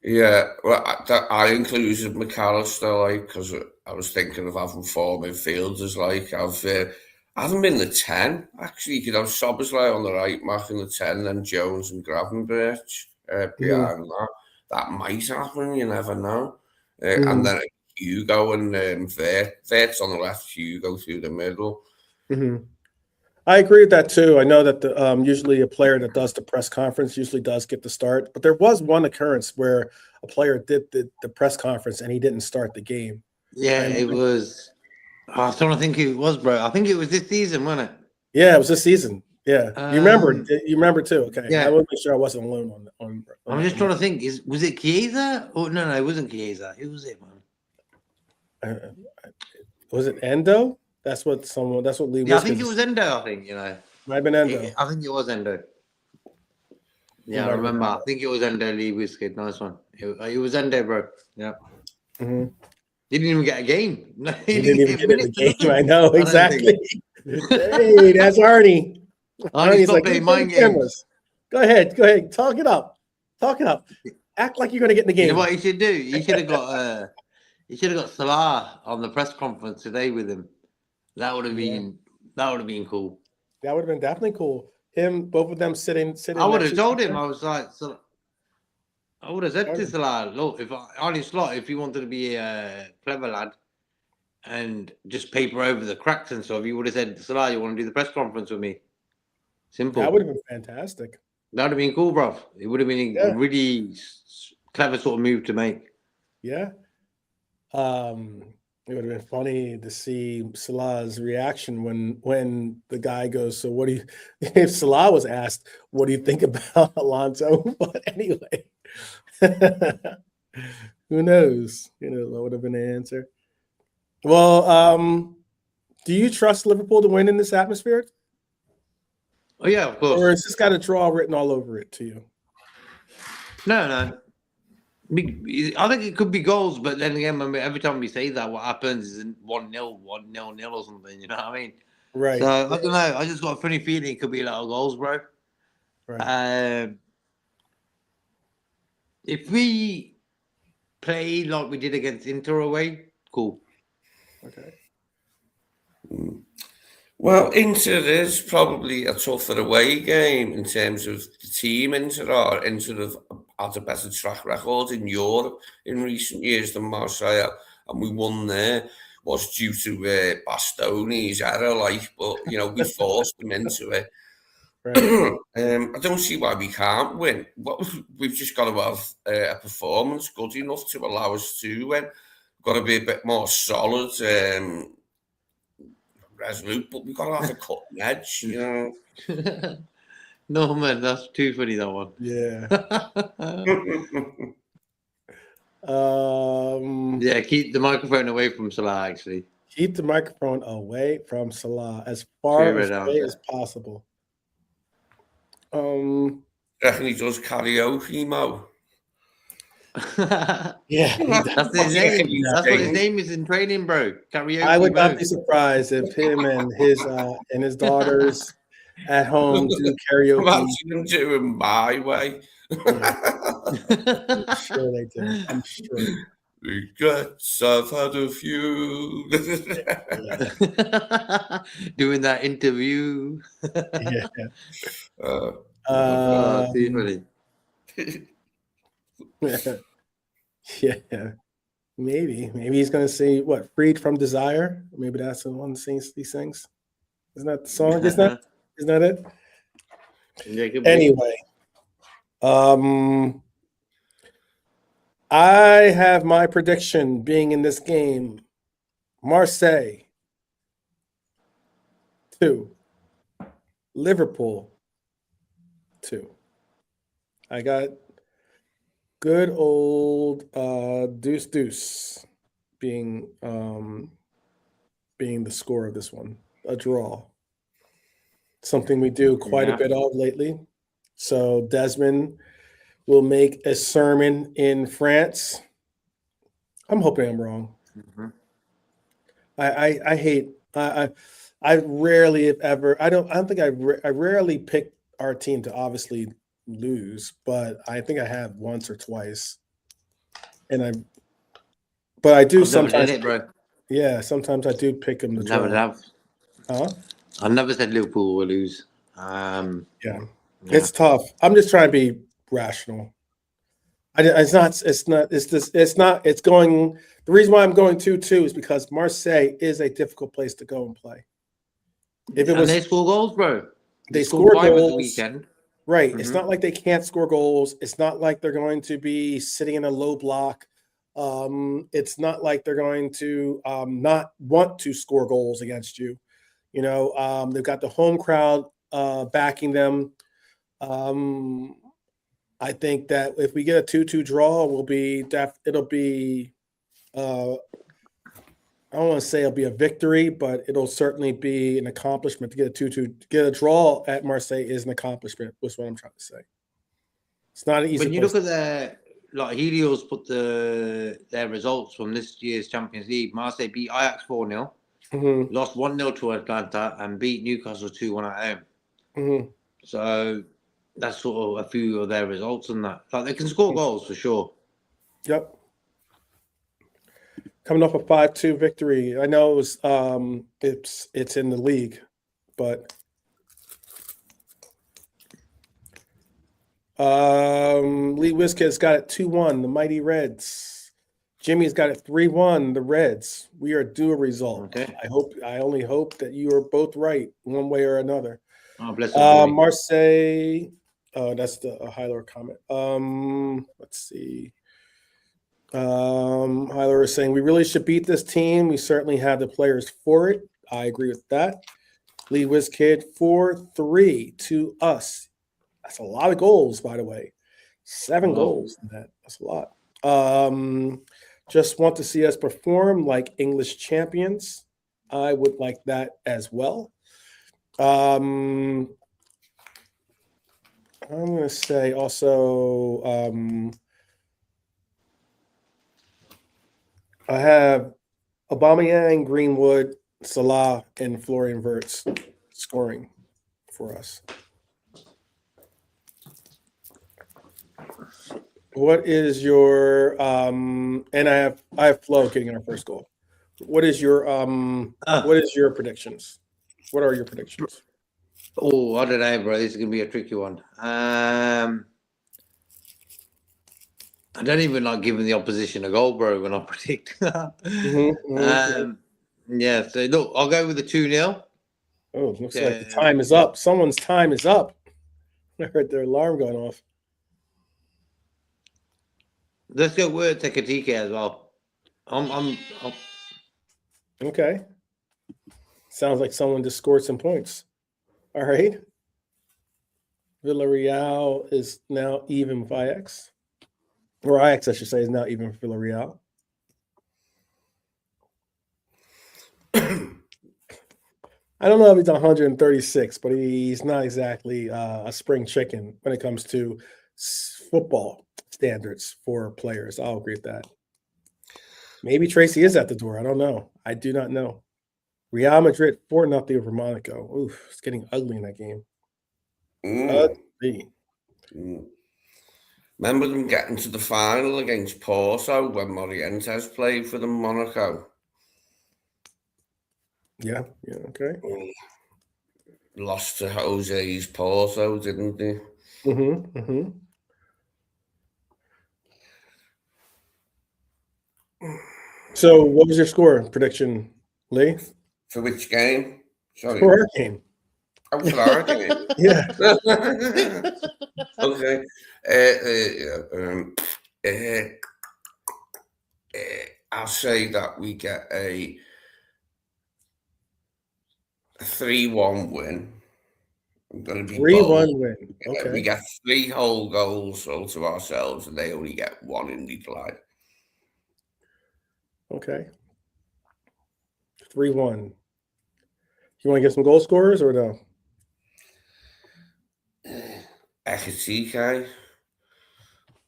[SPEAKER 2] Yeah, well, I included McAllister, like, because I was thinking of having 4 midfielders. Like, I haven't been the 10. Actually, you could have Szoboszlai on the right, Mac in the 10, then Jones and Gravenberch behind that. That might happen, you never know. And then Hugo and Vert's on the left, Hugo through the middle.
[SPEAKER 1] I agree with that too. I know that the usually a player that does the press conference usually does get the start, but there was one occurrence where a player did the press conference and he didn't start the game.
[SPEAKER 3] Yeah, it was. I was trying to think who it was, bro. I think it was this season, wasn't it?
[SPEAKER 1] Yeah, it was this season. Yeah, you remember? You remember too? Okay,
[SPEAKER 3] yeah.
[SPEAKER 1] I want to make sure I wasn't alone on
[SPEAKER 3] I'm just trying to think. Was it Chiesa? Oh no, it wasn't Chiesa. Who was it, man?
[SPEAKER 1] Was it Endo? That's what Lee.
[SPEAKER 3] Yeah, I think it was Endo. I think
[SPEAKER 1] might have been Endo.
[SPEAKER 3] I think it was Endo. Yeah, I remember. I think it was Endo Lee Whiskey. Nice one. It was Endo, bro. Yeah. He didn't even get a game. No,
[SPEAKER 1] he didn't even get a game. I know exactly. Hey, that's Arnie. Arnie's like, mind games. Go ahead. Talk it up. Act like you're going to get in the game.
[SPEAKER 3] You know what he should do? He should have got Salah on the press conference today with him. That would have been cool.
[SPEAKER 1] That would have been definitely cool. Both of them sitting.
[SPEAKER 3] I would have told him. I was like, I would have said to Salah, look, if Arnie Slot, if you wanted to be a clever lad and just paper over the cracks and stuff, you would have said, Salah, you want to do the press conference with me? Simple.
[SPEAKER 1] That would have been fantastic.
[SPEAKER 3] That would have been cool, bro. It would have been a really clever sort of move to make.
[SPEAKER 1] Yeah. It would have been funny to see Salah's reaction when the guy goes, so what do you, if Salah was asked, what do you think about Alonso? But anyway, who knows? What would have been the answer. Well, do you trust Liverpool to win in this atmosphere?
[SPEAKER 3] Oh, yeah, of course.
[SPEAKER 1] Or has this got a draw written all over it to you?
[SPEAKER 3] No. I think it could be goals, but then again, every time we say that, what happens is 1-0, 1-0 or something. You know what I mean?
[SPEAKER 1] Right.
[SPEAKER 3] So I don't know. I just got a funny feeling it could be a lot of goals, bro.
[SPEAKER 1] Right.
[SPEAKER 3] If we play like we did against Inter away, cool.
[SPEAKER 1] Okay.
[SPEAKER 2] Well, Inter is probably a tougher away game in terms of the team. Inter have had a better track record in Europe in recent years than Marseille, and we won there. Was due to Bastoni's error, but we forced them into it. Right. I don't see why we can't win. We've just got to have a performance good enough to allow us to win. We've got to be a bit more solid. Resolute, but we've got to have a cutting edge,
[SPEAKER 3] No, man, that's too funny, that one.
[SPEAKER 1] Yeah.
[SPEAKER 3] Yeah, keep the microphone away from Salah, actually.
[SPEAKER 1] Keep the microphone away from Salah as far away as possible.
[SPEAKER 2] Reckon he does karaoke, Mo?
[SPEAKER 1] Yeah,
[SPEAKER 3] that's his name. That's what his name is in training, bro. Karaoke.
[SPEAKER 1] I would not be surprised if him and his daughters at home do karaoke.
[SPEAKER 2] Imagine them doing My Way.
[SPEAKER 1] I'm sure they do. I'm sure.
[SPEAKER 2] Regrets, I've had a few.
[SPEAKER 3] Doing that interview.
[SPEAKER 1] Yeah.
[SPEAKER 3] Too funny.
[SPEAKER 1] Yeah. Maybe he's gonna say what? Freed from desire. Maybe that's the one that sings these things. Isn't that the song? Isn't that it?
[SPEAKER 3] Yeah, could be.
[SPEAKER 1] Anyway, I have my prediction being in this game: Marseille 2, Liverpool 2. I got good old deuce being the score of this one, a draw. Something we do quite a bit of lately. So Desmond will make a sermon in France. I'm hoping I'm wrong.
[SPEAKER 3] Mm-hmm.
[SPEAKER 1] I hate I rarely if ever I rarely pick our team to obviously lose, but I think I have once or twice. But I do
[SPEAKER 3] I've
[SPEAKER 1] sometimes
[SPEAKER 3] never did it, bro.
[SPEAKER 1] Yeah, sometimes I do pick them to
[SPEAKER 3] Never
[SPEAKER 1] draw.
[SPEAKER 3] have.
[SPEAKER 1] Huh?
[SPEAKER 3] I never said Liverpool will lose.
[SPEAKER 1] Yeah. It's tough. I'm just trying to be rational. It's going. The reason why I'm going 2-2 is because Marseille is a difficult place to go and play. If it was,
[SPEAKER 3] they score goals, bro.
[SPEAKER 1] They score
[SPEAKER 3] 5
[SPEAKER 1] goals
[SPEAKER 3] at the weekend.
[SPEAKER 1] Right.
[SPEAKER 3] Mm-hmm.
[SPEAKER 1] It's not like they can't score goals. It's not like they're going to be sitting in a low block. It's not like they're going to not want to score goals against you. You know, they've got the home crowd backing them. I think that if we get a 2-2 draw, it'll be I don't want to say it'll be a victory, but it'll certainly be an accomplishment to get a 2-2. To get a draw at Marseille is an accomplishment, was what I'm trying to say. It's not an easy.
[SPEAKER 3] When you look at their Helios put their results from this year's Champions League, Marseille beat Ajax 4-0, lost 1-0 to Atlanta, and beat Newcastle 2-1 at home. So that's sort of a few of their results in that. Like, they can score goals for sure.
[SPEAKER 1] Yep. Coming off a 5-2 victory. I know it was it's in the league, but Lee Wizkid's got it 2-1, the Mighty Reds. Jimmy's got it 3-1, the Reds. We are due a result.
[SPEAKER 3] Okay.
[SPEAKER 1] I only hope that you are both right one way or another.
[SPEAKER 3] Oh, bless you.
[SPEAKER 1] Marseille. Oh, that's the Hyler comment. Let's see. Hyler is saying we really should beat this team. We certainly have the players for it. I agree with that. Lee Wizkid 4-3 to us. That's a lot of goals, by the way. 7 goals in that. That's a lot. Just want to see us perform like English champions. I would like that as well. I'm going to say also I have Aubameyang, Greenwood, Salah, and Florian Wirtz scoring for us. What is your and I have Flo getting our first goal. What is your predictions? What are your predictions?
[SPEAKER 3] Oh, I don't know, bro. This is gonna be a tricky one. I don't even like giving the opposition a goal, bro, when I predict. Yeah, so look, I'll go with the 2-0.
[SPEAKER 1] Oh, it looks like the time is up. Someone's time is up. I heard their alarm going off.
[SPEAKER 3] Let's go with Tekatike as well. I'm
[SPEAKER 1] Okay. Sounds like someone just scored some points. All right. Villarreal is now even with Ajax. Or Ajax, I should say, is now even with Villarreal. I don't know if he's 136, but he's not exactly a spring chicken when it comes to football standards for players. I'll agree with that. Maybe Tracy is at the door. I don't know. I do not know. Real Madrid 4-0 over Monaco. Oof, it's getting ugly in that game. Ugly.
[SPEAKER 2] Remember them getting to the final against Porto when Morientes played for the Monaco?
[SPEAKER 1] Yeah. Okay.
[SPEAKER 2] Lost to Jose's Porto, didn't they?
[SPEAKER 1] Mm-hmm. Mm-hmm. So, what was your score prediction, Lee?
[SPEAKER 2] For which game? Sorry.
[SPEAKER 1] For our game.
[SPEAKER 2] Oh, for our game.
[SPEAKER 1] Yeah.
[SPEAKER 2] Okay. I'll say that we get a 3-1 win. I'm going to be
[SPEAKER 1] 3-1
[SPEAKER 2] bold.
[SPEAKER 1] win. Okay.
[SPEAKER 2] We get 3 whole goals all to ourselves, and they only get 1 in decline.
[SPEAKER 1] Okay. 3-1. You want to get some goal scorers or no?
[SPEAKER 2] Ekitike,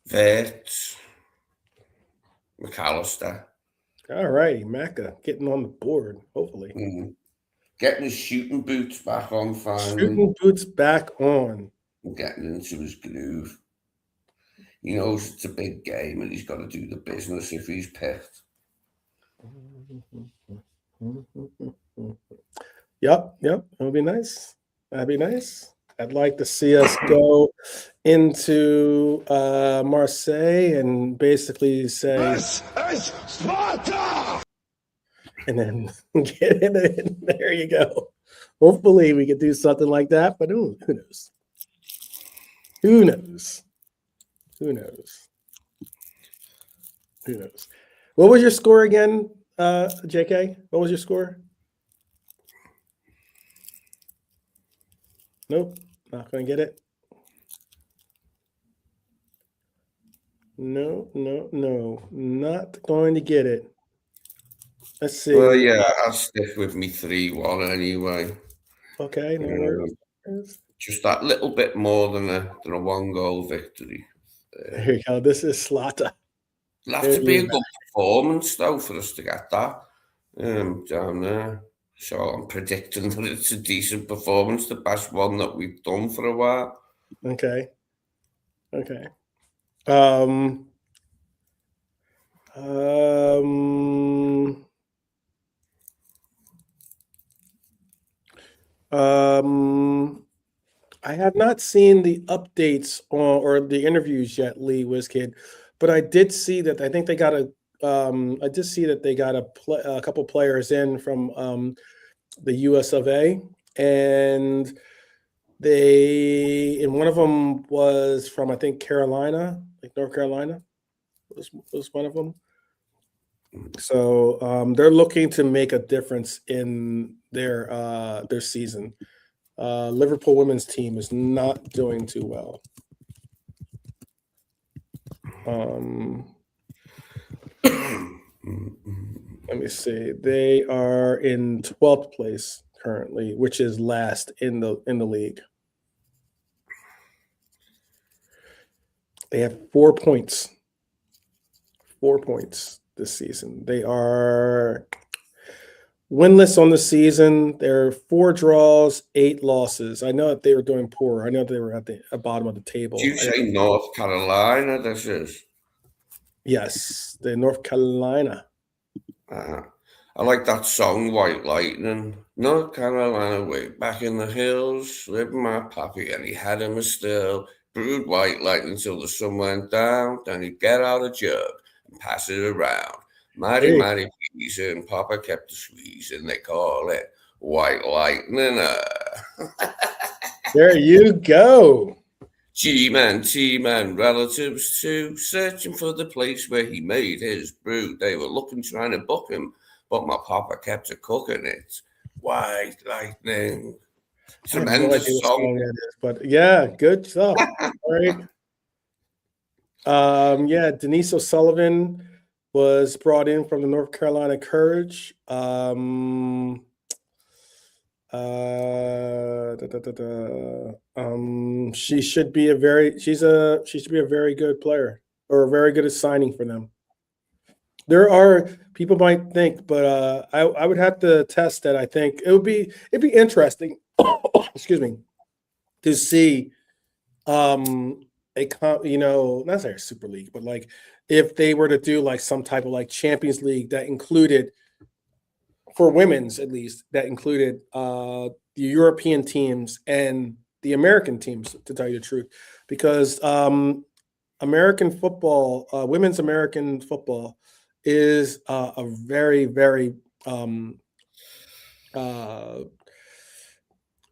[SPEAKER 2] Vert, McAllister.
[SPEAKER 1] All righty, Macca getting on the board, hopefully.
[SPEAKER 2] Getting his shooting boots back on finally.
[SPEAKER 1] Shooting boots back on.
[SPEAKER 2] And getting into his groove. He knows it's a big game and he's got to do the business if he's picked.
[SPEAKER 1] Yep. That'll be nice. That'd be nice. I'd like to see us go into Marseille and basically say, "This is Sparta!" And then get in it. There you go. Hopefully we could do something like that, but who knows? Who knows? Who knows? Who knows? What was your score again, JK? What was your score? Nope, not going to get it. No, not going to get it. Let's see.
[SPEAKER 2] Well, yeah, I'll stick with me 3-1 anyway.
[SPEAKER 1] Okay, no worries.
[SPEAKER 2] Just that little bit more than a 1-goal victory.
[SPEAKER 1] There you go. This is Schlotterbeck.
[SPEAKER 2] It'll have to be a good performance, though, for us to get that down there. So I'm predicting that it's a decent performance, the best one that we've done for a while.
[SPEAKER 1] Okay. I have not seen the updates or the interviews yet, Lee WizKid, but I did see that. I think they got a couple players in from the US of A, and one of them was from, I think, Carolina, like North Carolina was one of them. So they're looking to make a difference in their season. Liverpool women's team is not doing too well. Let me see. They are in 12th place currently, which is last in the league. They have 4 points. 4 points this season. They are winless on the season. They're 4 draws, 8 losses. I know that they were doing poor. I know they were at the bottom of the table.
[SPEAKER 2] Do you say North Carolina, this is?
[SPEAKER 1] Yes, the North Carolina.
[SPEAKER 2] I like that song, White Lightning. North Carolina, way back in the hills, living my pappy, and he had him a still. Brewed white lightning till the sun went down. Then he'd get out a jug and pass it around. Mighty pleasing, Papa kept the squeezing. They call it white lightning.
[SPEAKER 1] There you go.
[SPEAKER 2] G-Man, T-Man, relatives too, searching for the place where he made his brew. They were looking, trying to book him, but my papa kept a cooking it. White lightning. Tremendous song.
[SPEAKER 1] That is, but yeah, good stuff. All right. Denise O'Sullivan was brought in from the North Carolina Courage. She should be a very good player, or a very good signing for them. There are people might think, but I would have to test that. I think it'd be interesting. Excuse me, to see not necessarily Super League, but like if they were to do like some type of like Champions League that included, for women's at least, that included the European teams and the American teams, to tell you the truth, because American football, women's American football, is a very, very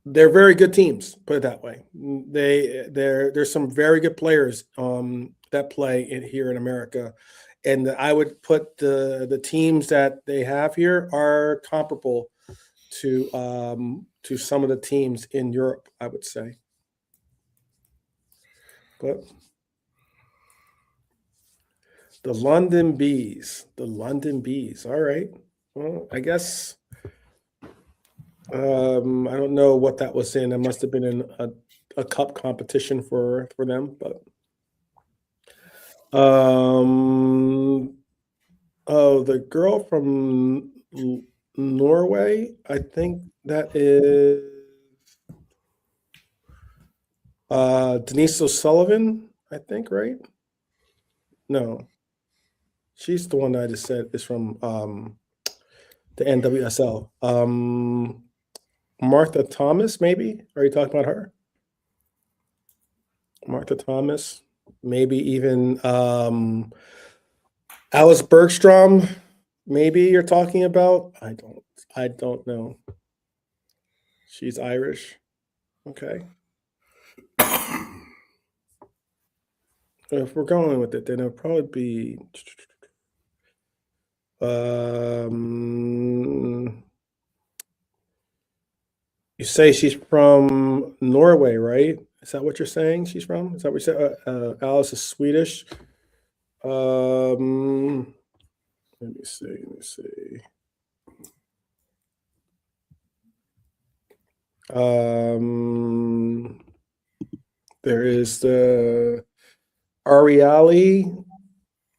[SPEAKER 1] they're very good teams. Put it that way. There's some very good players that play here in America, and I would put the teams that they have here are comparable to some of the teams in Europe, I would say. But the London Bees. All right. Well, I guess I don't know what that was in. It must have been in a cup competition for them, but the girl from Norway, I think that is Denise O'Sullivan, I think, right? No, she's the one that I just said is from the NWSL. Martha Thomas, maybe? Are you talking about her? Martha Thomas, maybe even Alice Bergstrom, maybe you're talking about. I don't know. She's Irish. Okay. If we're going with it, then it'll probably be you say she's from Norway, right? Is that what you're saying she's from? Is that what you said? Alice is Swedish. Let me see. There is the Ariali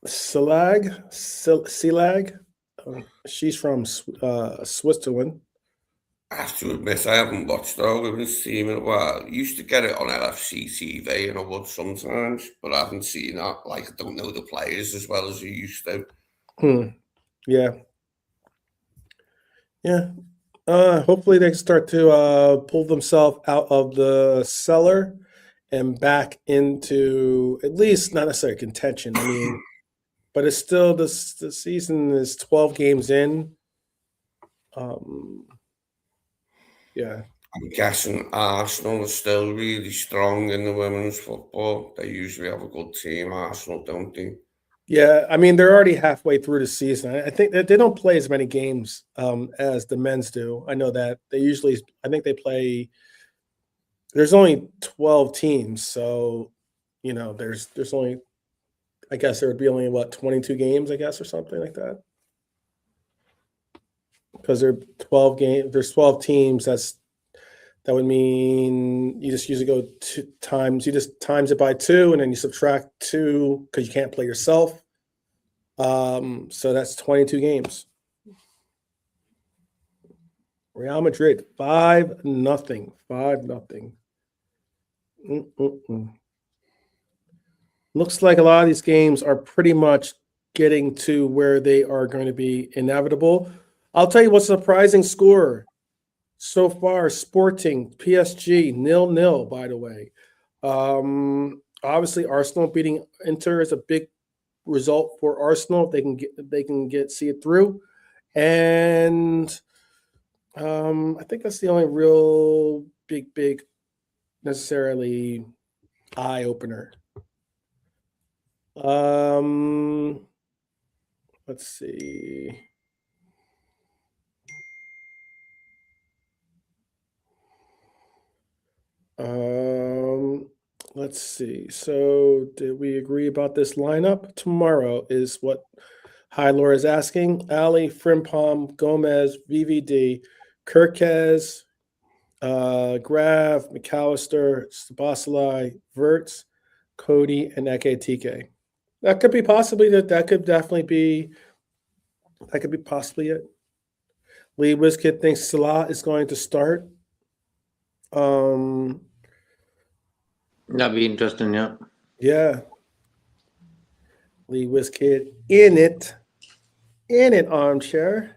[SPEAKER 1] Silag. She's from Switzerland.
[SPEAKER 2] I have to admit, I haven't watched all women's team in a while. Used to get it on LFC TV, and I would sometimes, but I haven't seen that. Like, I don't know the players as well as you used to.
[SPEAKER 1] Yeah. Hopefully they start to pull themselves out of the cellar and back into at least not necessarily contention. I mean, but it's still the season is 12 games in. Yeah.
[SPEAKER 2] I'm guessing Arsenal are still really strong in the women's football. They usually have a good team, Arsenal, don't they?
[SPEAKER 1] Yeah, I mean, they're already halfway through the season. I think that they don't play as many games as the men's do. I know that I think they play, there's only 12 teams. So, there's only, I guess there would be only, 22 games, I guess, or something like that. Because there's 12 teams. That would mean you just usually go you just times it by 2, and then you subtract 2 because you can't play yourself. So that's 22 games. Real Madrid 5-0. 5-0. Looks like a lot of these games are pretty much getting to where they are going to be inevitable. I'll tell you what's a surprising score so far. Sporting PSG 0-0, by the way. Obviously Arsenal beating Inter is a big result for Arsenal. They can see it through. And I think that's the only real big necessarily eye opener. Let's see. Let's see. So did we agree about this lineup? Tomorrow is what Hylor is asking. Ali, Frimpong, Gomez, VVD, Kirkes, Graf, McAllister, Szoboszlai, Wirtz, Cody, and Ekitike. That could be possibly that could definitely be possibly it. Lee Wiskett thinks Salah is going to start.
[SPEAKER 3] That'd be interesting, yeah.
[SPEAKER 1] Yeah. Lee Wizkid in it. Armchair.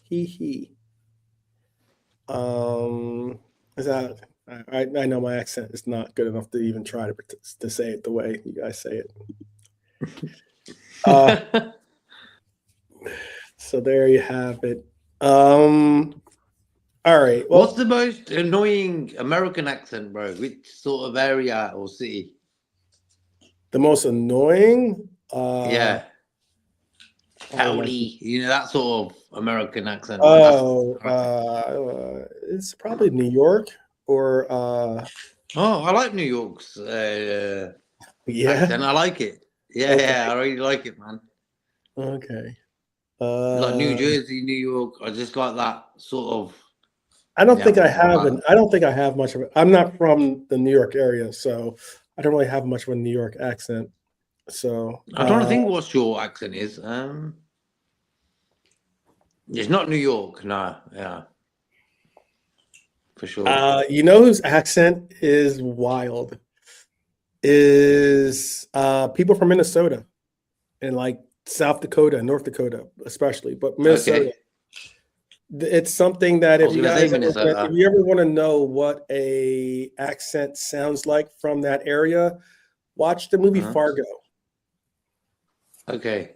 [SPEAKER 1] He. Is that I know my accent is not good enough to even try to say it the way you guys say it. So there you have it. All right. Well,
[SPEAKER 3] What's the most annoying American accent, bro? Which sort of area or city?
[SPEAKER 1] the most annoying.
[SPEAKER 3] Yeah.
[SPEAKER 1] don't know.
[SPEAKER 3] Howdy. You know, that sort of American accent.
[SPEAKER 1] It's probably New York or
[SPEAKER 3] Oh, I like New York's
[SPEAKER 1] yeah.
[SPEAKER 3] accent. I like it. Yeah,
[SPEAKER 1] Okay.
[SPEAKER 3] yeah, I really like it, man.
[SPEAKER 1] Okay.
[SPEAKER 3] Like New Jersey, New York. I just like that sort of.
[SPEAKER 1] I don't
[SPEAKER 3] Yeah,
[SPEAKER 1] think I
[SPEAKER 3] man,
[SPEAKER 1] have
[SPEAKER 3] like-
[SPEAKER 1] I don't think I have much of it. I'm not from the New York area, so I don't really have much of a New York accent. So
[SPEAKER 3] I'm trying to think what your accent is. It's not New York, no. Yeah, for sure.
[SPEAKER 1] you know whose accent is wild is people from Minnesota and like South Dakota, North Dakota, especially, but Minnesota.
[SPEAKER 3] Okay.
[SPEAKER 1] It's something that if you guys
[SPEAKER 3] Minnesota.
[SPEAKER 1] if you ever want to know what a accent sounds like from that area, watch the movie Fargo,
[SPEAKER 3] Okay.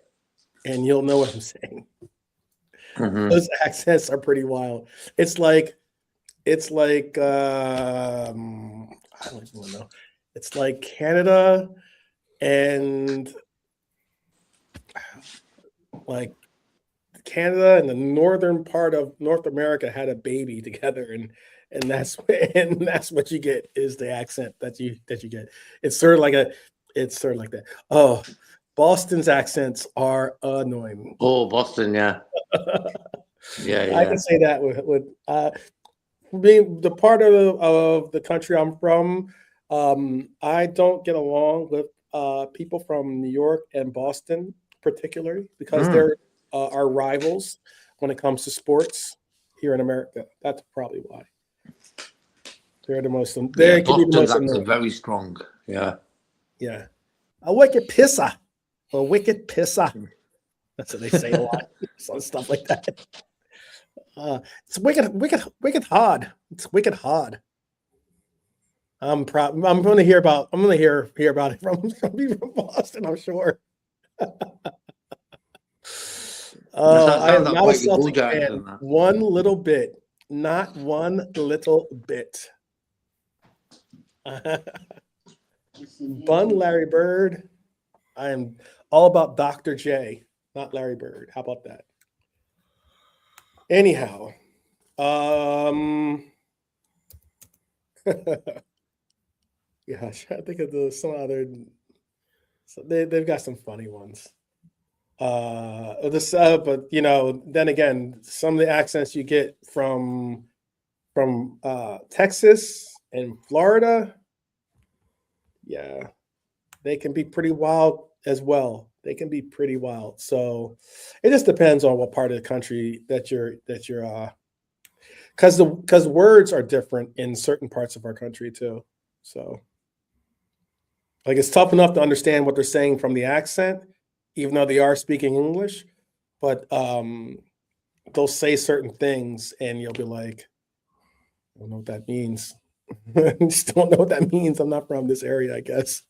[SPEAKER 1] and you'll know what I'm saying.
[SPEAKER 3] Mhm.
[SPEAKER 1] Those accents are pretty wild. It's like I don't even know. It's like Canada and like Canada and the northern part of North America had a baby together, and that's what you get is the accent that you get. It's sort of like that. Oh, Boston's accents are annoying.
[SPEAKER 3] Oh, Boston, yeah. Yeah.
[SPEAKER 1] I can say that with being the part of the country I'm from. I don't get along with people from New York and Boston, particularly because they're our rivals when it comes to sports here in America. That's probably why. They're the most. They can be the most annoying.
[SPEAKER 3] Very strong. Yeah.
[SPEAKER 1] Yeah. A wicked pisser. A wicked pisser. That's what they say a lot. Some stuff like that. It's wicked hard. It's wicked hard. I'm proud. I'm going to hear about it from people from Boston, I'm sure. I am not a Celtic fan. One little bit. Not one little bit. Bun Larry Bird. I am all about Dr. J, not Larry Bird. How about that? Anyhow, yeah, I think of some other. So they've got some funny ones. But then again, some of the accents you get from Texas and Florida, yeah, they can be pretty wild as well. They can be pretty wild. So it just depends on what part of the country that you're because words are different in certain parts of our country too. So like it's tough enough to understand what they're saying from the accent, even though they are speaking English, but they'll say certain things and you'll be like, I don't know what that means. I just don't know what that means. I'm not from this area, I guess.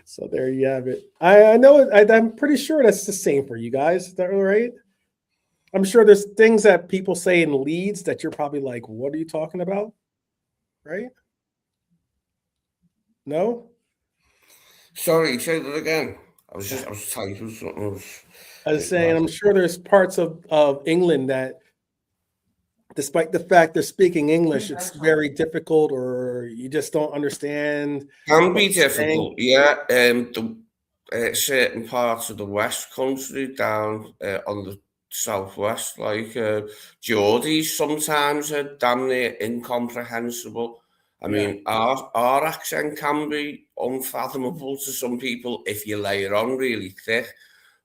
[SPEAKER 1] So there you have it. I know it. I'm pretty sure that's the same for you guys. Is that right? I'm sure there's things that people say in Leeds that you're probably like, what are you talking about? Right? No?
[SPEAKER 2] Sorry, say that again. I was typing something.
[SPEAKER 1] I was saying, I'm sure there's parts of England that, despite the fact they're speaking English, it's very difficult, or you just don't understand.
[SPEAKER 2] Can be difficult, yeah. Certain parts of the West Country down on the southwest, like Geordies, sometimes are damn near incomprehensible. I mean, our accent can be unfathomable to some people if you lay it on really thick.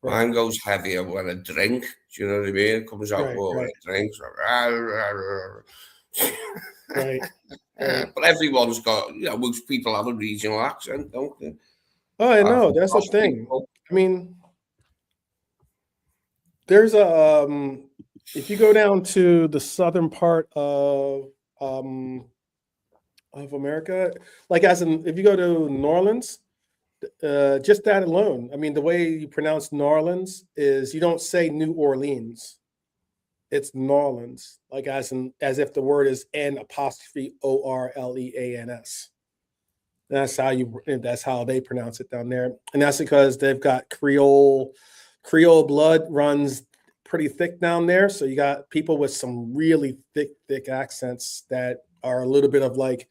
[SPEAKER 2] Right. Mine goes heavier when I drink. Do you know what I mean? It comes out more when I drink.
[SPEAKER 1] Right.
[SPEAKER 2] But everyone's got, most people have a regional accent, don't they?
[SPEAKER 1] Oh, I know.
[SPEAKER 2] I've
[SPEAKER 1] That's the
[SPEAKER 2] lost
[SPEAKER 1] thing.
[SPEAKER 2] people.
[SPEAKER 1] I mean, there's a if you go down to the southern part of America, like as in if you go to New Orleans, just that alone. I mean, the way you pronounce New Orleans is you don't say New Orleans. It's New Orleans, like as if the word is N''ORLEANS. That's how they pronounce it down there. And that's because they've got Creole blood runs pretty thick down there. So you got people with some really thick accents that are a little bit of like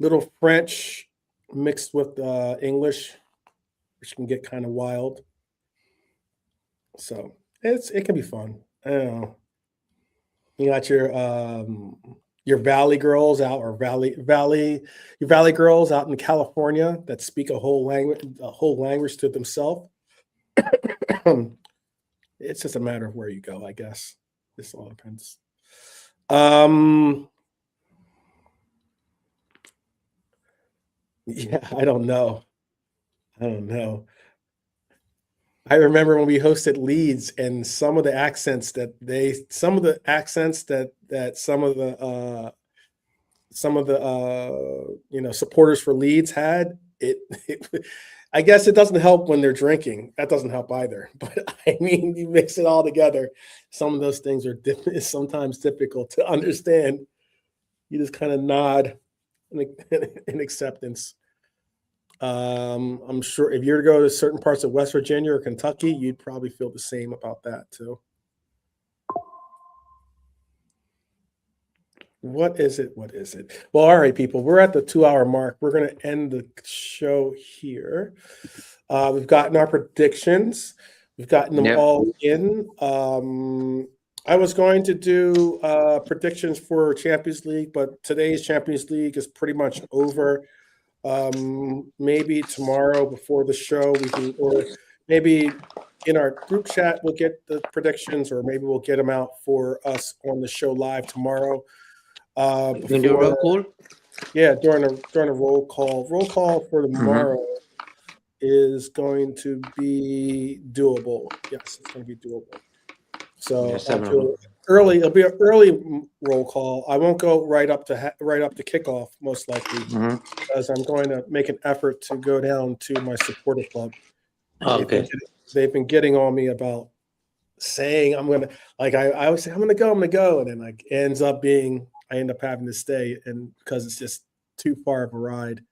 [SPEAKER 1] little French mixed with English, which can get kind of wild. So it can be fun. I don't know. You got your valley girls out or your valley girls out in California that speak a whole language to themselves. It's just a matter of where you go, I guess. This all depends. Yeah, I don't know. I remember when we hosted Leeds and some of the accents that supporters for Leeds had I guess it doesn't help when they're drinking. That doesn't help either. But I mean, you mix it all together. Some of those things are sometimes difficult to understand. You just kind of nod in acceptance. I'm sure if you're to go to certain parts of West Virginia or Kentucky, you'd probably feel the same about that too. What is it? Well, all right, people, we're at the 2-hour mark. We're going to end the show here. We've gotten our predictions. We've gotten them all in. I was going to do predictions for Champions League, but today's Champions League is pretty much over. Maybe tomorrow before the show or maybe in our group chat we'll get the predictions, or maybe we'll get them out for us on the show live tomorrow.
[SPEAKER 3] During the roll call?
[SPEAKER 1] Yeah, during a roll call. Roll call for tomorrow is going to be doable. Yes, it's going to be doable. So it'll be an early roll call. I won't go right up to kickoff, most likely, because I'm going to make an effort to go down to my supporter club. They've been getting on me about saying I'm gonna, like I always say I'm gonna go, and then like ends up being I end up having to stay, and because it's just too far of a ride,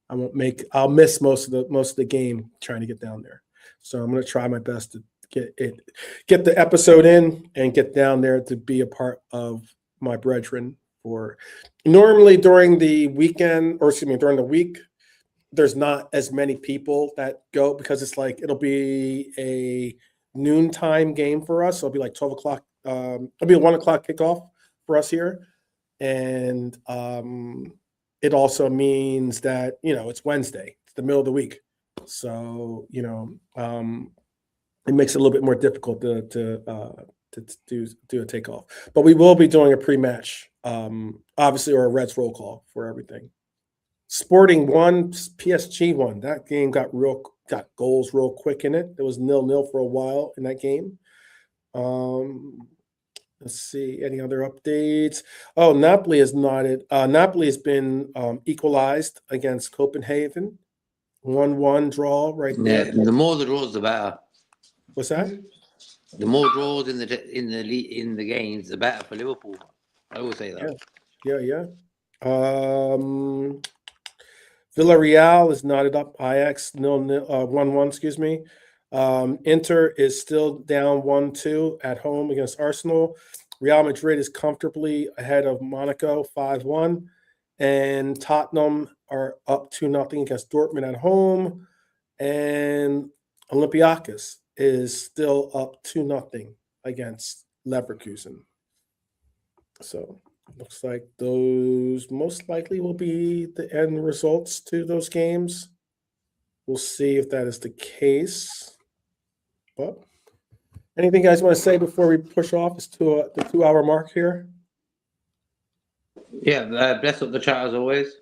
[SPEAKER 1] I'll miss most of the game trying to get down there. So I'm gonna try my best to get the episode in and get down there to be a part of my brethren. For normally during the weekend, or excuse me, during the week, there's not as many people that go because it's like it'll be a noontime game for us. So it'll be like 12 o'clock. It'll be a 1 o'clock kickoff for us here. And it also means that, it's Wednesday. It's the middle of the week. So, it makes it a little bit more difficult to do a takeoff. But we will be doing a pre-match, obviously, or a Reds roll call for everything. Sporting won, PSG won. That game got goals real quick in it. It was 0-0 for a while in that game. Let's see, any other updates? Oh, Napoli has nodded. Napoli has been equalized against Copenhagen. 1-1 draw right there.
[SPEAKER 3] Yeah, the more the draws, the better.
[SPEAKER 1] What's that?
[SPEAKER 3] The more draws in the games, the better for Liverpool. I always say that.
[SPEAKER 1] Yeah. Villarreal is knotted up. Ajax 1-1. Excuse me. Inter is still down 1-2 at home against Arsenal. Real Madrid is comfortably ahead of Monaco 5-1, and Tottenham are up 2-0 against Dortmund at home, and Olympiacos is still up 2-0 against Leverkusen. So looks like those most likely will be the end results to those games. We'll see if that is the case. But anything you guys want to say before we push off to the 2-hour mark here?
[SPEAKER 3] Yeah, bless up the chat as always,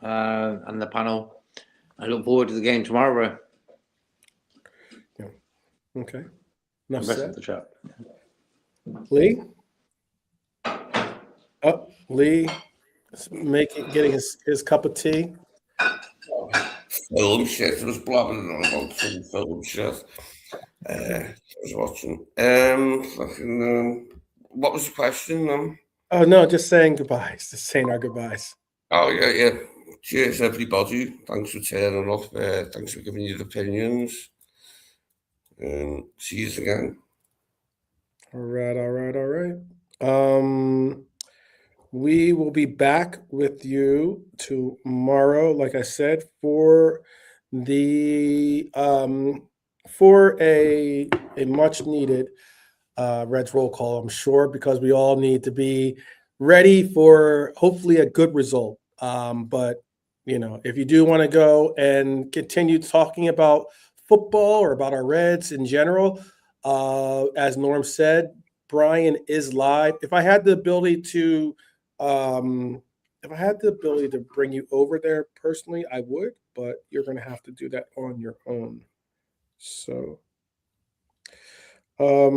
[SPEAKER 3] and the panel. I look forward to the game tomorrow, bro.
[SPEAKER 1] Okay. Enough
[SPEAKER 4] Rest
[SPEAKER 1] said.
[SPEAKER 4] of the chat.
[SPEAKER 1] Lee? Oh, Lee is getting his cup of tea.
[SPEAKER 2] Film shit. I was blabbing on about some film shit. I was watching. What was the question?
[SPEAKER 1] Oh, no, just saying goodbyes. Just saying our goodbyes.
[SPEAKER 2] Oh, yeah. Cheers, everybody. Thanks for turning up. Thanks for giving your opinions. See you again.
[SPEAKER 1] All right. We will be back with you tomorrow, like I said, for the for a much needed Reds roll call, I'm sure, because we all need to be ready for hopefully a good result. But if you do want to go and continue talking about football or about our Reds in general, as Norm said, Brian is live. If I had the ability to bring you over there personally, I would, but you're going to have to do that on your own. So, let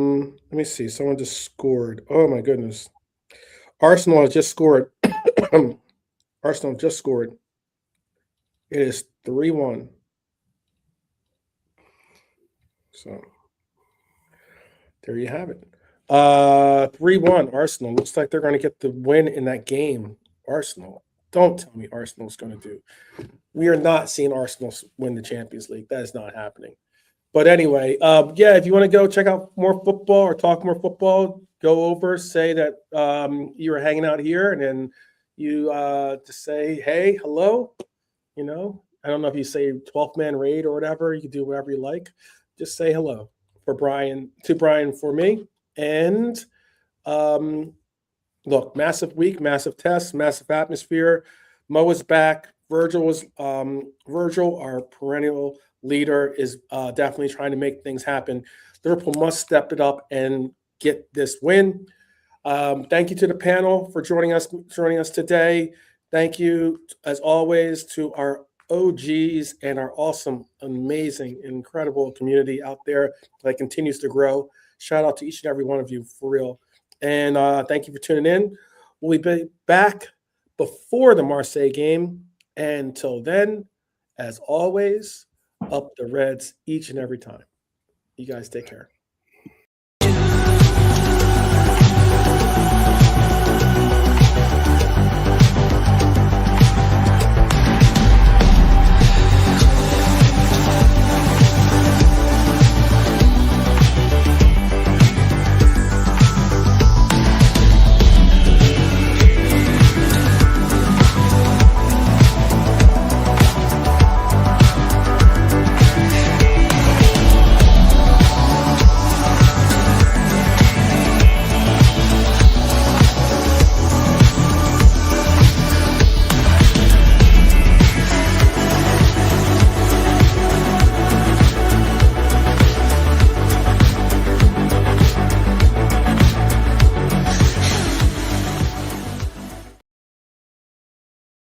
[SPEAKER 1] me see. Someone just scored. Oh my goodness. Arsenal has just scored. Arsenal just scored. It is 3-1. So, there you have it. 3-1 Arsenal. Looks like they're going to get the win in that game. Arsenal. Don't tell me Arsenal's going to do. We are not seeing Arsenal win the Champions League. That is not happening. But anyway, if you want to go check out more football or talk more football, go over, say that you were hanging out here, and then you just say, hey, hello. I don't know if you say 12th man raid or whatever. You can do whatever you like. Just say hello to Brian for me. And look, massive week, massive test, massive atmosphere. Mo is back. Virgil, our perennial leader, is definitely trying to make things happen. Liverpool must step it up and get this win. Thank you to the panel for joining us today. Thank you, as always, to our OGs and our awesome, amazing, incredible community out there that continues to grow. Shout out to each and every one of you, for real. And thank you for tuning in. We'll be back before the Marseille game. And until then, as always, up the Reds each and every time. You guys take care.